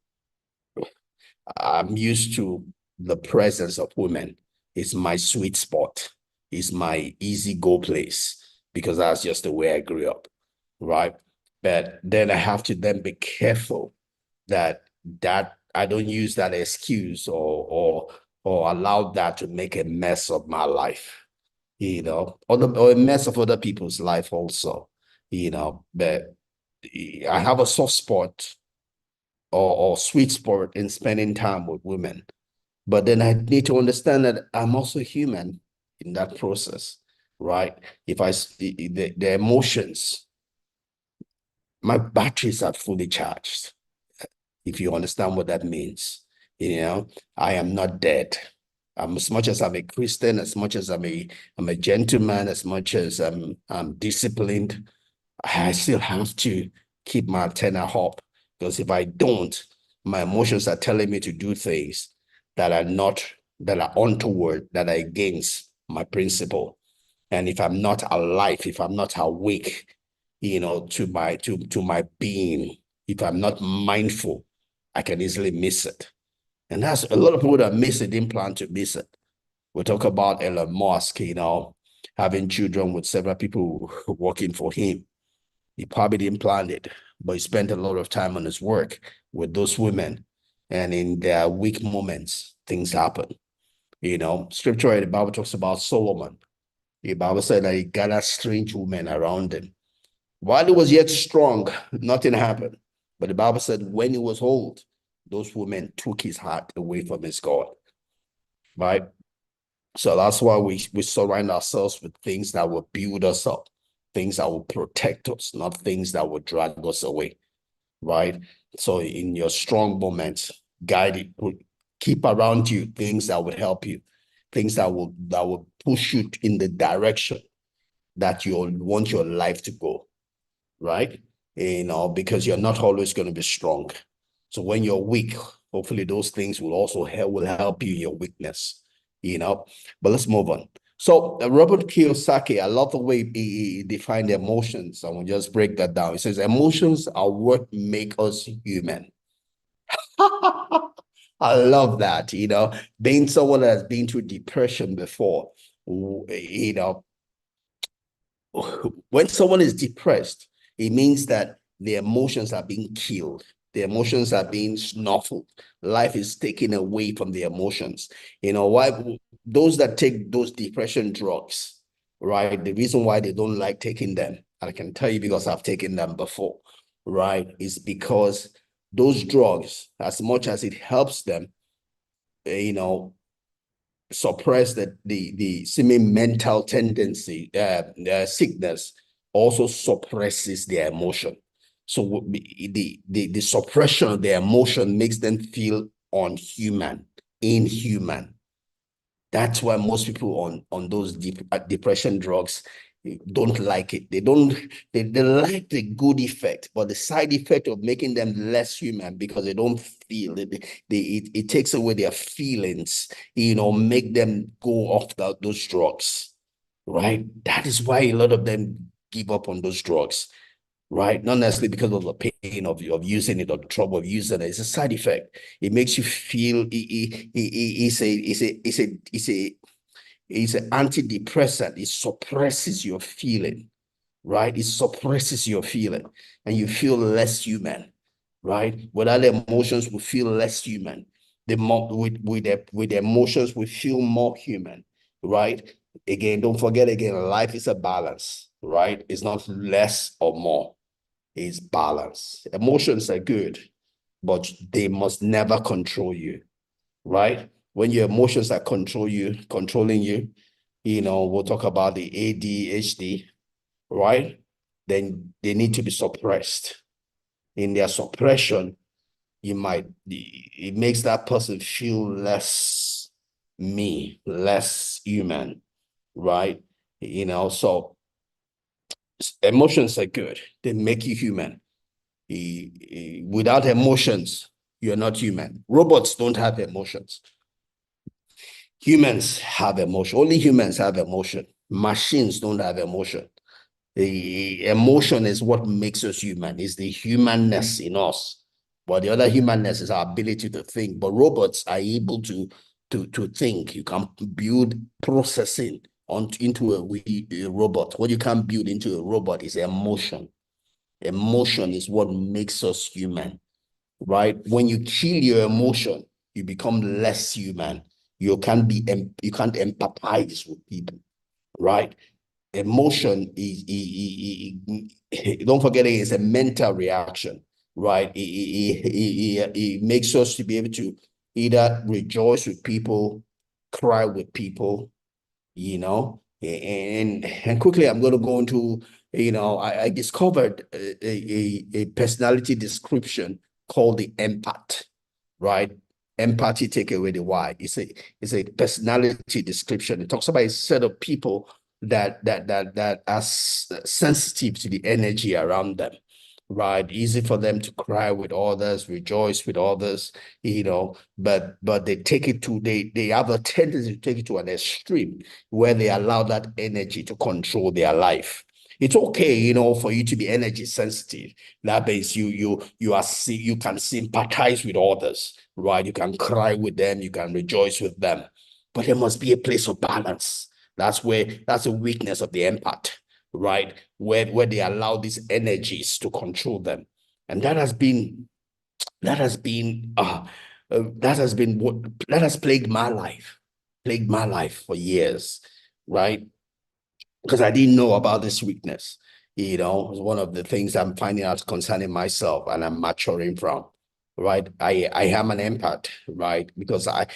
I'm used to the presence of women. It's my sweet spot. It's my easy go place because that's just the way I grew up, right? But then I have to then be careful that I don't use that excuse or allow that to make a mess of my life, or a mess of other people's life also, But I have a soft spot or sweet spot in spending time with women. But then I need to understand that I'm also human in that process, right? If the emotions, my batteries are fully charged. If you understand what that means, I am not dead. As much as I'm a Christian, as much as I'm a gentleman, as much as I'm disciplined, I still have to keep my antenna up, because if I don't, my emotions are telling me to do things that are not, that are untoward, that are against my principle. And if I'm not alive, if I'm not awake, to my being, if I'm not mindful, I can easily miss it. And that's a lot of people that miss it, didn't plan to miss it. We talk about Elon Musk, having children with several people working for him. He probably didn't plan it, but he spent a lot of time on his work with those women. And in their weak moments, things happen. Scripture in the Bible talks about Solomon. The Bible said that he gathered strange women around him. While he was yet strong, nothing happened. But the Bible said when he was old, those women took his heart away from his God. Right? So that's why we surround ourselves with things that will build us up, things that will protect us, not things that will drag us away. Right? So in your strong moments, guide it, keep around you things that would help you, things that will push you in the direction that you want your life to go, right? Because you're not always going to be strong. So when you're weak, hopefully those things will help you in your weakness, you know. But let's move on. So Robert Kiyosaki, I love the way he defined emotions. I will just break that down. He says emotions are what make us human. I love that, being someone that has been through depression before, you know, when someone is depressed, it means that the emotions are being killed. The emotions are being snuffled. Life is taken away from the emotions. Why those that take those depression drugs, right? The reason why they don't like taking them, I can tell you because I've taken them before, right? Is because those drugs, as much as it helps them, you know, suppress the seeming mental tendency, sickness also suppresses their emotion. So the suppression of their emotion makes them feel unhuman, inhuman. That's why most people on those depression drugs don't like it. They like the good effect, but the side effect of making them less human because they don't feel it. It takes away their feelings, make them go off those drugs, right? That is why a lot of them give up on those drugs, right? Not necessarily because of the pain of using it or the trouble of using it. It's a side effect. It makes you feel it's an antidepressant. It suppresses your feeling, right? It suppresses your feeling and you feel less human, right? Without emotions, we feel less human. The more with emotions, we feel more human, right? Again, don't forget again, life is a balance, right? It's not less or more. It's balance. Emotions are good, but they must never control you, right? When your emotions are controlling you, we'll talk about the ADHD, right? Then they need to be suppressed. In their suppression, it makes that person feel less less human, right? So emotions are good. They make you human. Without emotions, you're not human. Robots don't have emotions. Humans have emotion. Only humans have emotion. Machines don't have emotion. The emotion is what makes us human. It's the humanness in us. But the other humanness is our ability to think. But robots are able to think. You can build processing into a robot. What you can build into a robot is emotion. Emotion is what makes us human, right? When you kill your emotion, you become less human. You can't empathize with people, right? Emotion don't forget it's a mental reaction, right? It makes us to be able to either rejoice with people, cry with people, and quickly I'm going to go into, I discovered a personality description called the empath, right? Empathy, take away the why. It's a personality description. It talks about a set of people that are sensitive to the energy around them, right? Easy for them to cry with others, rejoice with others, but they have a tendency to take it to an extreme where they allow that energy to control their life. It's okay, for you to be energy sensitive. That means you can sympathize with others, right? You can cry with them, you can rejoice with them, but there must be a place of balance. That's a weakness of the empath, right? Where they allow these energies to control them, and that has been what that has plagued my life. plagued my life for years, right? Because I didn't know about this weakness. You know, it's one of the things I'm finding out concerning myself and I'm maturing from. Right. I am an empath, right? Because I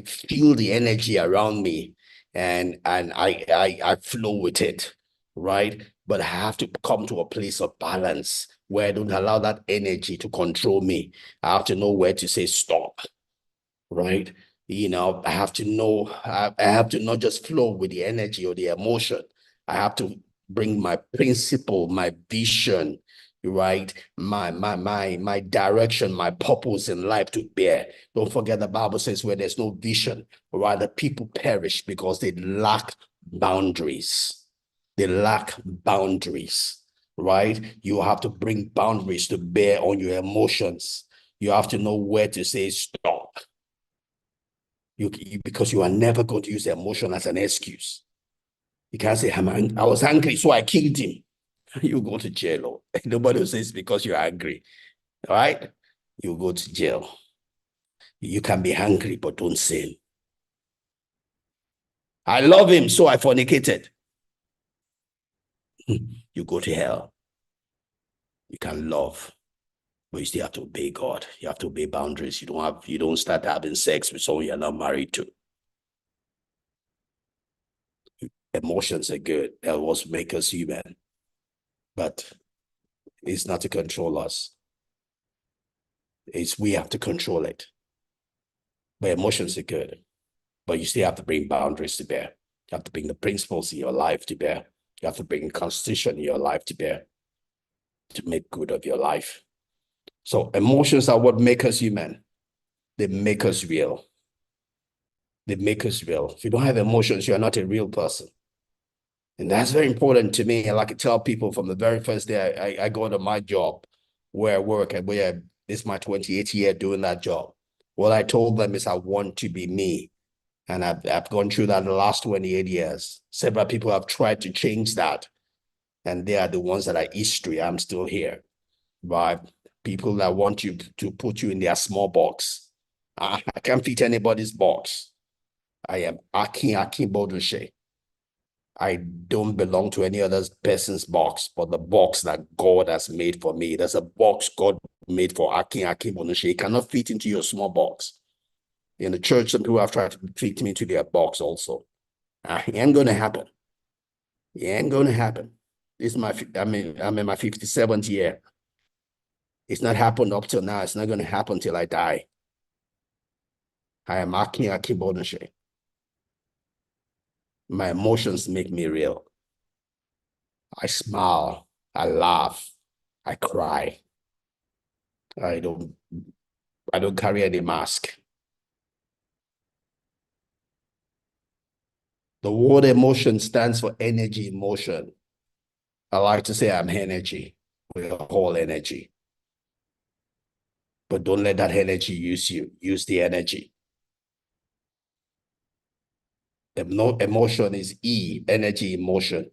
feel the energy around me and I flow with it, right? But I have to come to a place of balance where I don't allow that energy to control me. I have to know where to say stop, right? You know, I have to know, I have to not just flow with the energy or the emotion. I have to bring my principle, my vision, right? My direction, my purpose in life to bear. Don't forget the Bible says where there's no vision, rather people perish because they lack boundaries. They lack boundaries, right? You have to bring boundaries to bear on your emotions. You have to know where to say stop. Because you are never going to use emotion as an excuse. You can't say, I was angry, so I killed him. You go to jail. Nobody will say it's because you're angry. All right? You go to jail. You can be angry, but don't sin. I love him, so I fornicated. You go to hell. You can love, but you still have to obey God. You have to obey boundaries. You don't start having sex with someone you're not married to. Emotions are good. That was make us human. But it's not to control us. It's we have to control it. But emotions are good. But you still have to bring boundaries to bear. You have to bring the principles in your life to bear. You have to bring constitution in your life to bear to make good of your life. So emotions are what make us human. They make us real. They make us real. If you don't have emotions, you're not a real person. And that's very important to me. And like I tell people from the very first day I go to my job where I work and where it's my 28th year doing that job. What I told them is I want to be me. And I've gone through that in the last 28 years. Several people have tried to change that. And they are the ones that are history. I'm still here. But people that want you to put you in their small box. I can't fit anybody's box. I am Akin Bodushe. I don't belong to any other person's box, but the box that God has made for me. There's a box God made for Akin Bodushe. It cannot fit into your small box. In the church, some people have tried to fit me into their box also. It ain't going to happen. It ain't going to happen. This is I'm in my 57th year. It's not happened up till now. It's not going to happen till I die. I am Akin Bodushe. My emotions make me real. I smile, I laugh, I cry. I don't carry any mask. The word emotion stands for energy in motion. I like to say I'm energy. We're all energy. But don't let that energy use you. Use the energy. Emotion is E, energy in motion.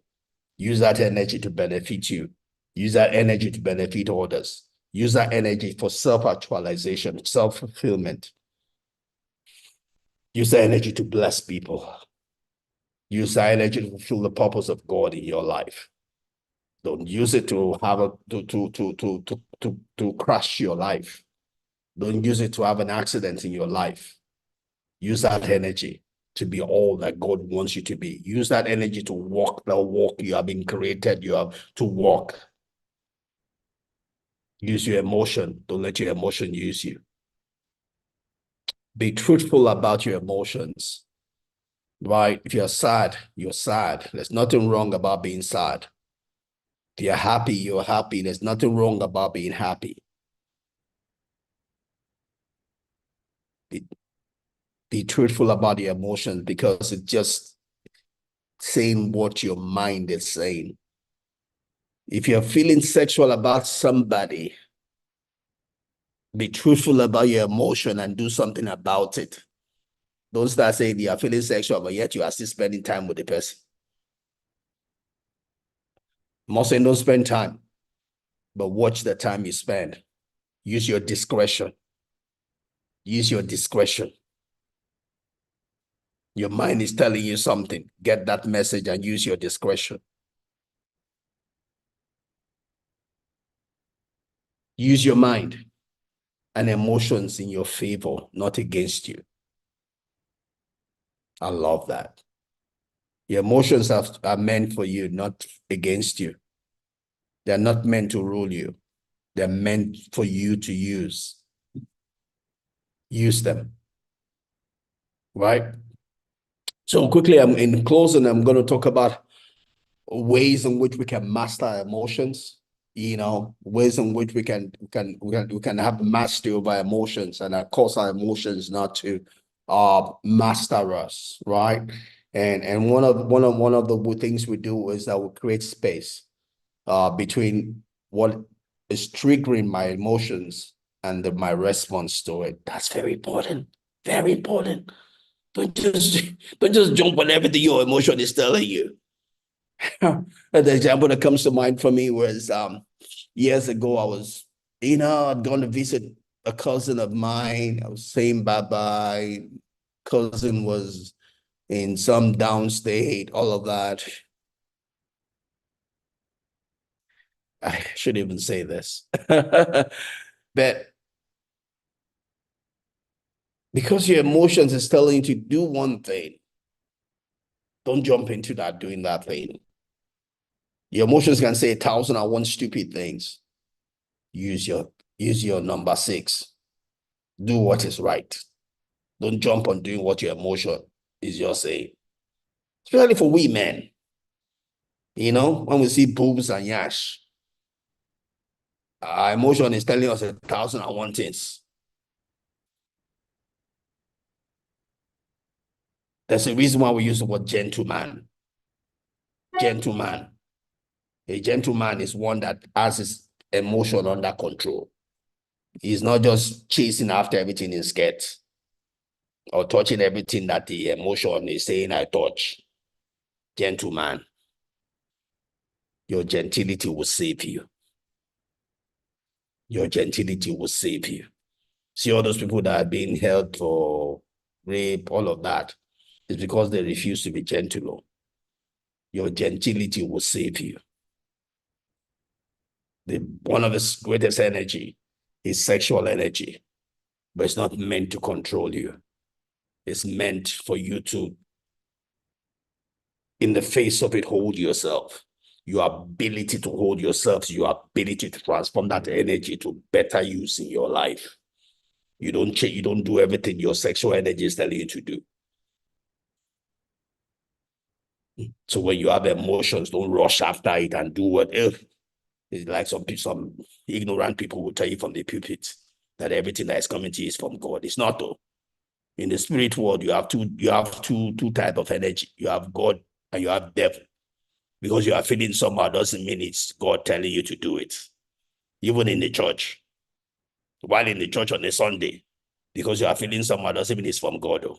Use that energy to benefit you. Use that energy to benefit others. Use that energy for self-actualization, self-fulfillment. Use that energy to bless people. Use that energy to fulfill the purpose of God in your life. Don't use it to have to crash your life. Don't use it to have an accident in your life. Use that energy to be all that God wants you to be. Use that energy to walk the walk you have been created you have to walk. Use your emotion. Don't let your emotion use you. Be truthful about your emotions. Right? If you're sad, you're sad. There's nothing wrong about being sad. If you're happy, you're happy. There's nothing wrong about being happy. Be truthful about your emotions because it's just saying what your mind is saying. If you're feeling sexual about somebody, be truthful about your emotion and do something about it. Don't start saying you are feeling sexual, but yet you are still spending time with the person. I'm not saying don't spend time, but watch the time you spend. Use your discretion. Use your discretion. Your mind is telling you something. Get that message and use your discretion. Use your mind and emotions in your favor, not against you. I love that. Your emotions are meant for you, not against you. They're not meant to rule you. They're meant for you to use. Use them, right? So quickly, I'm in closing, I'm going to talk about ways in which we can master our emotions, ways in which we can have mastery over emotions and cause our emotions not to master us, right? And one of the things we do is that we create space between what is triggering my emotions and my response to it. That's very important. Very important. Don't just don't just jump on everything your emotion is telling you. The example that comes to mind for me was years ago, I'd gone to visit a cousin of mine. I was saying bye-bye. Cousin was in some downstate, all of that. I shouldn't even say this. But because your emotions is telling you to do one thing, don't jump into that doing that thing. Your emotions can say 1,001 stupid things. Use your number 6. Do what is right. Don't jump on doing what your emotion is just saying. Especially for we men. When we see boobs and yash, our emotion is telling us 1,001 things. There's a reason why we use the word gentleman. Gentleman. A gentleman is one that has his emotion under control. He's not just chasing after everything in skirts or touching everything that the emotion is saying I touch. Gentleman, your gentility will save you. Your gentility will save you. See all those people that are being held for rape, all of that. It's because they refuse to be gentle. Your gentility will save you. One of the greatest energy is sexual energy, but it's not meant to control you. It's meant for you to, in the face of it, hold yourself. Your ability to hold yourself, your ability to transform that energy to better use in your life. You don't do everything your sexual energy is telling you to do. So when you have emotions, don't rush after it and do what if. It's like some ignorant people will tell you from the pulpit that everything that is coming to you is from God. It's not though. In the spirit world, you have two type of energy. You have God and you have devil. Because you are feeling somehow doesn't mean it's God telling you to do it. Even in the church. While in the church on a Sunday, because you are feeling somehow doesn't mean it's from God though.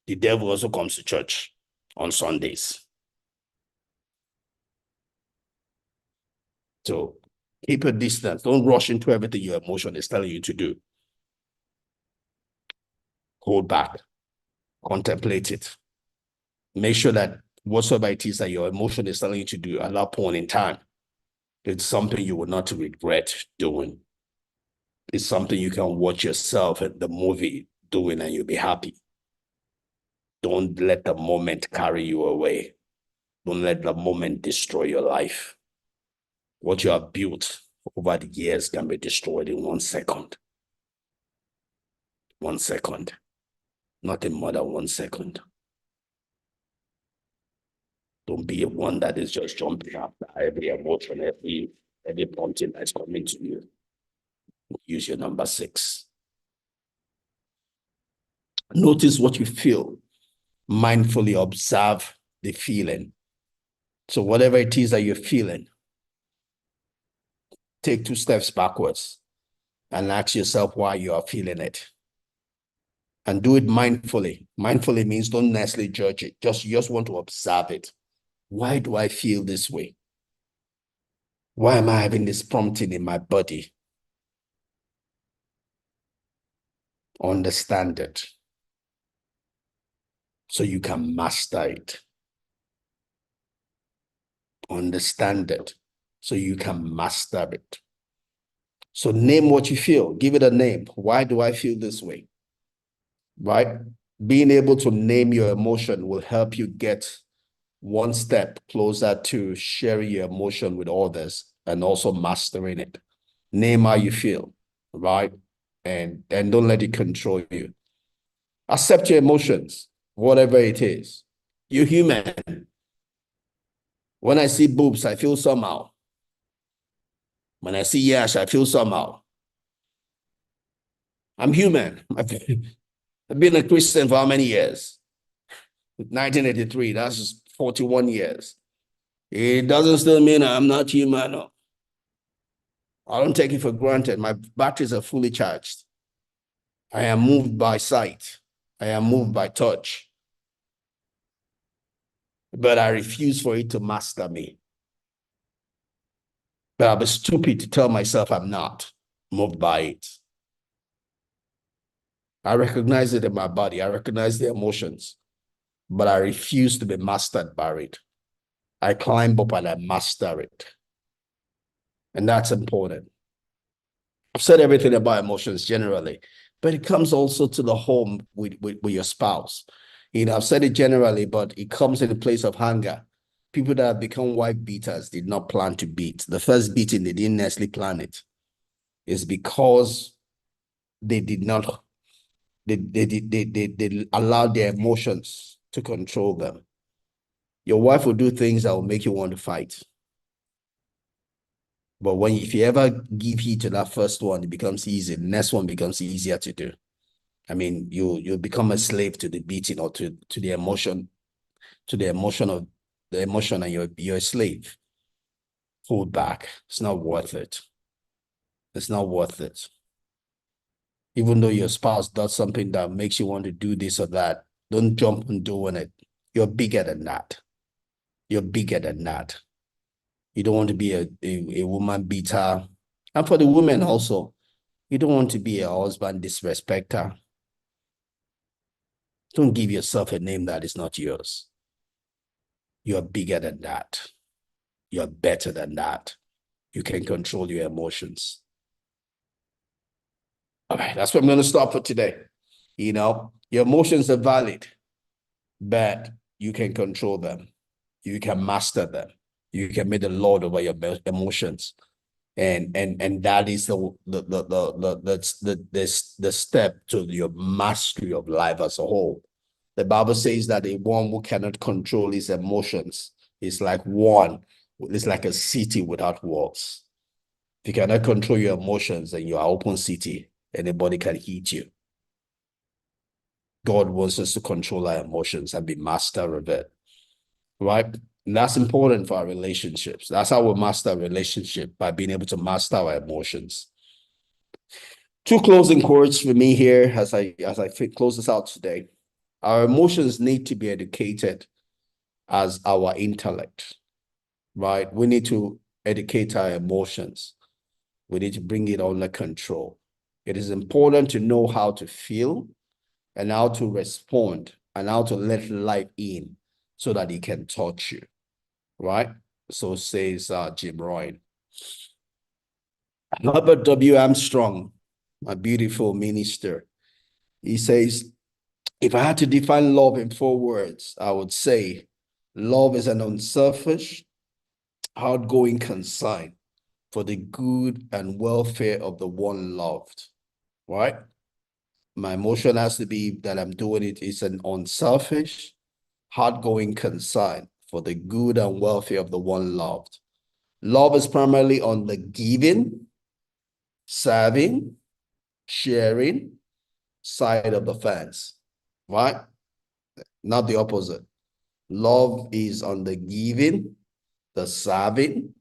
The devil also comes to church on Sundays. So keep a distance. Don't rush into everything your emotion is telling you to do. Hold back. Contemplate it. Make sure that whatsoever it is that your emotion is telling you to do at that point in time, it's something you will not regret doing. It's something you can watch yourself at the movie doing and you'll be happy. Don't let the moment carry you away. Don't let the moment destroy your life. What you have built over the years can be destroyed in 1 second. 1 second. Nothing more than 1 second. Don't be one that is just jumping after every emotion, every prompting that's coming to you. Use your number 6. Notice what you feel. Mindfully observe the feeling. So whatever it is that you're feeling, take 2 steps backwards and ask yourself why you are feeling it. And do it mindfully. Mindfully means don't necessarily judge it. You just want to observe it. Why do I feel this way? Why am I having this prompting in my body? Understand it. so you can master it. Understand it so you can master it. So name what you feel. Give it a name. Why do I feel this way? Right? Being able to name your emotion will help you get one step closer to sharing your emotion with others and also mastering it. Name how you feel, right? And don't let it control you. Accept your emotions, whatever it is. You're human. When I see boobs, I feel somehow. When I see yash, I feel somehow. I'm human. I've been a Christian for how many years? 1983, that's just 41 years. It doesn't still mean I'm not human. No. I don't take it for granted. My batteries are fully charged. I am moved by sight. I am moved by touch. But I refuse for it to master me. But I'll be stupid to tell myself I'm not moved by it. I recognize it in my body. I recognize the emotions, but I refuse to be mastered by it. I climb up and I master it. And that's important. I've said everything about emotions generally, but it comes also to the home with your spouse. I've said it generally, but it comes in the place of hunger. People that have become wife beaters did not plan to beat. The first beating, they didn't necessarily plan it. It's because they did not, they allowed their emotions to control them. Your wife will do things that will make you want to fight. But if you ever give heed to that first one, it becomes easy. The next one becomes easier to do. I mean, you become a slave to the beating or to the emotion, of the emotion, and you're a slave. Hold back. It's not worth it. It's not worth it. Even though your spouse does something that makes you want to do this or that, don't jump on doing it. You're bigger than that. You're bigger than that. You don't want to be a woman beater. And for the women also, you don't want to be a husband disrespecter. Don't give yourself a name that is not yours. You're bigger than that. You're better than that. You can control your emotions. All right, that's what I'm going to stop for today. Your emotions are valid, but you can control them. You can master them. You can be the Lord over your emotions. And that is the step to your mastery of life as a whole. The Bible says that a one who cannot control his emotions is like it's like a city without walls. If you cannot control your emotions, then you are open city. Anybody can hit you. God wants us to control our emotions and be master of it, right? And that's important for our relationships. That's how we master a relationship, by being able to master our emotions. Two closing quotes for me here as I close this out today. Our emotions need to be educated as our intellect, right? We need to educate our emotions. We need to bring it under control. It is important to know how to feel and how to respond and how to let life in so that it can touch you, right? So says Jim Rohn. Herbert W. Armstrong, a beautiful minister, he says, if I had to define love in 4 words, I would say love is an unselfish, outgoing concern for the good and welfare of the one loved, right? My emotion has to be that I'm doing it is an unselfish, outgoing concern for the good and welfare of the one loved. Love is primarily on the giving, serving, sharing side of the fence, right? Not the opposite. Love is on the giving, the serving,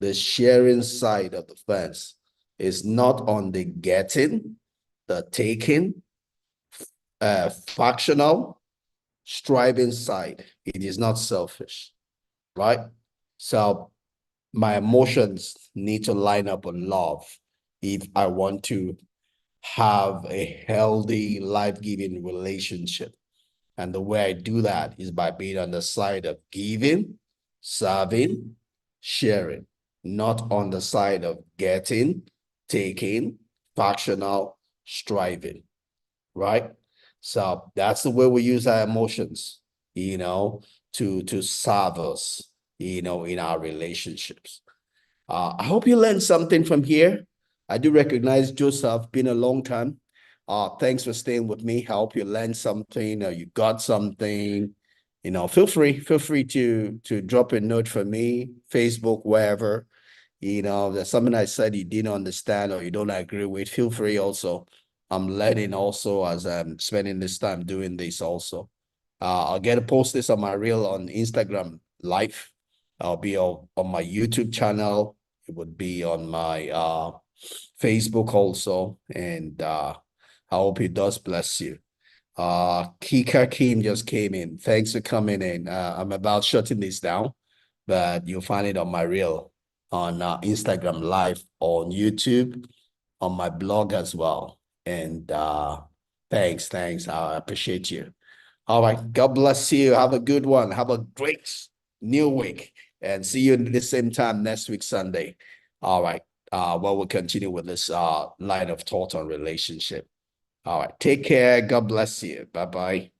the sharing side of the fence. It's not on the getting, the taking, factional, striving side. It is not selfish, right? So my emotions need to line up on love if I want to have a healthy, life-giving relationship. And the way I do that is by being on the side of giving, serving, sharing, not on the side of getting, taking, factional, striving, right? So that's the way we use our emotions, to serve us, in our relationships. I hope you learned something from here. I do recognize Joseph, been a long time. Thanks for staying with me. I hope you learned something or you got something. Feel free to drop a note for me, Facebook, wherever. There's something I said you didn't understand or you don't agree with. Feel free also. I'm learning also as I'm spending this time doing this also. I'll get to post this on my reel on Instagram live. I'll be on my YouTube channel. It would be on my Facebook also. And I hope it does bless you. Kika Kim just came in. Thanks for coming in. I'm about shutting this down, but you'll find it on my reel on Instagram live, on YouTube, on my blog as well. And thanks. I appreciate you. All right. God bless you. Have a good one. Have a great new week. And see you at the same time next week, Sunday. All right. We'll continue with this line of thought on relationship. All right. Take care. God bless you. Bye-bye.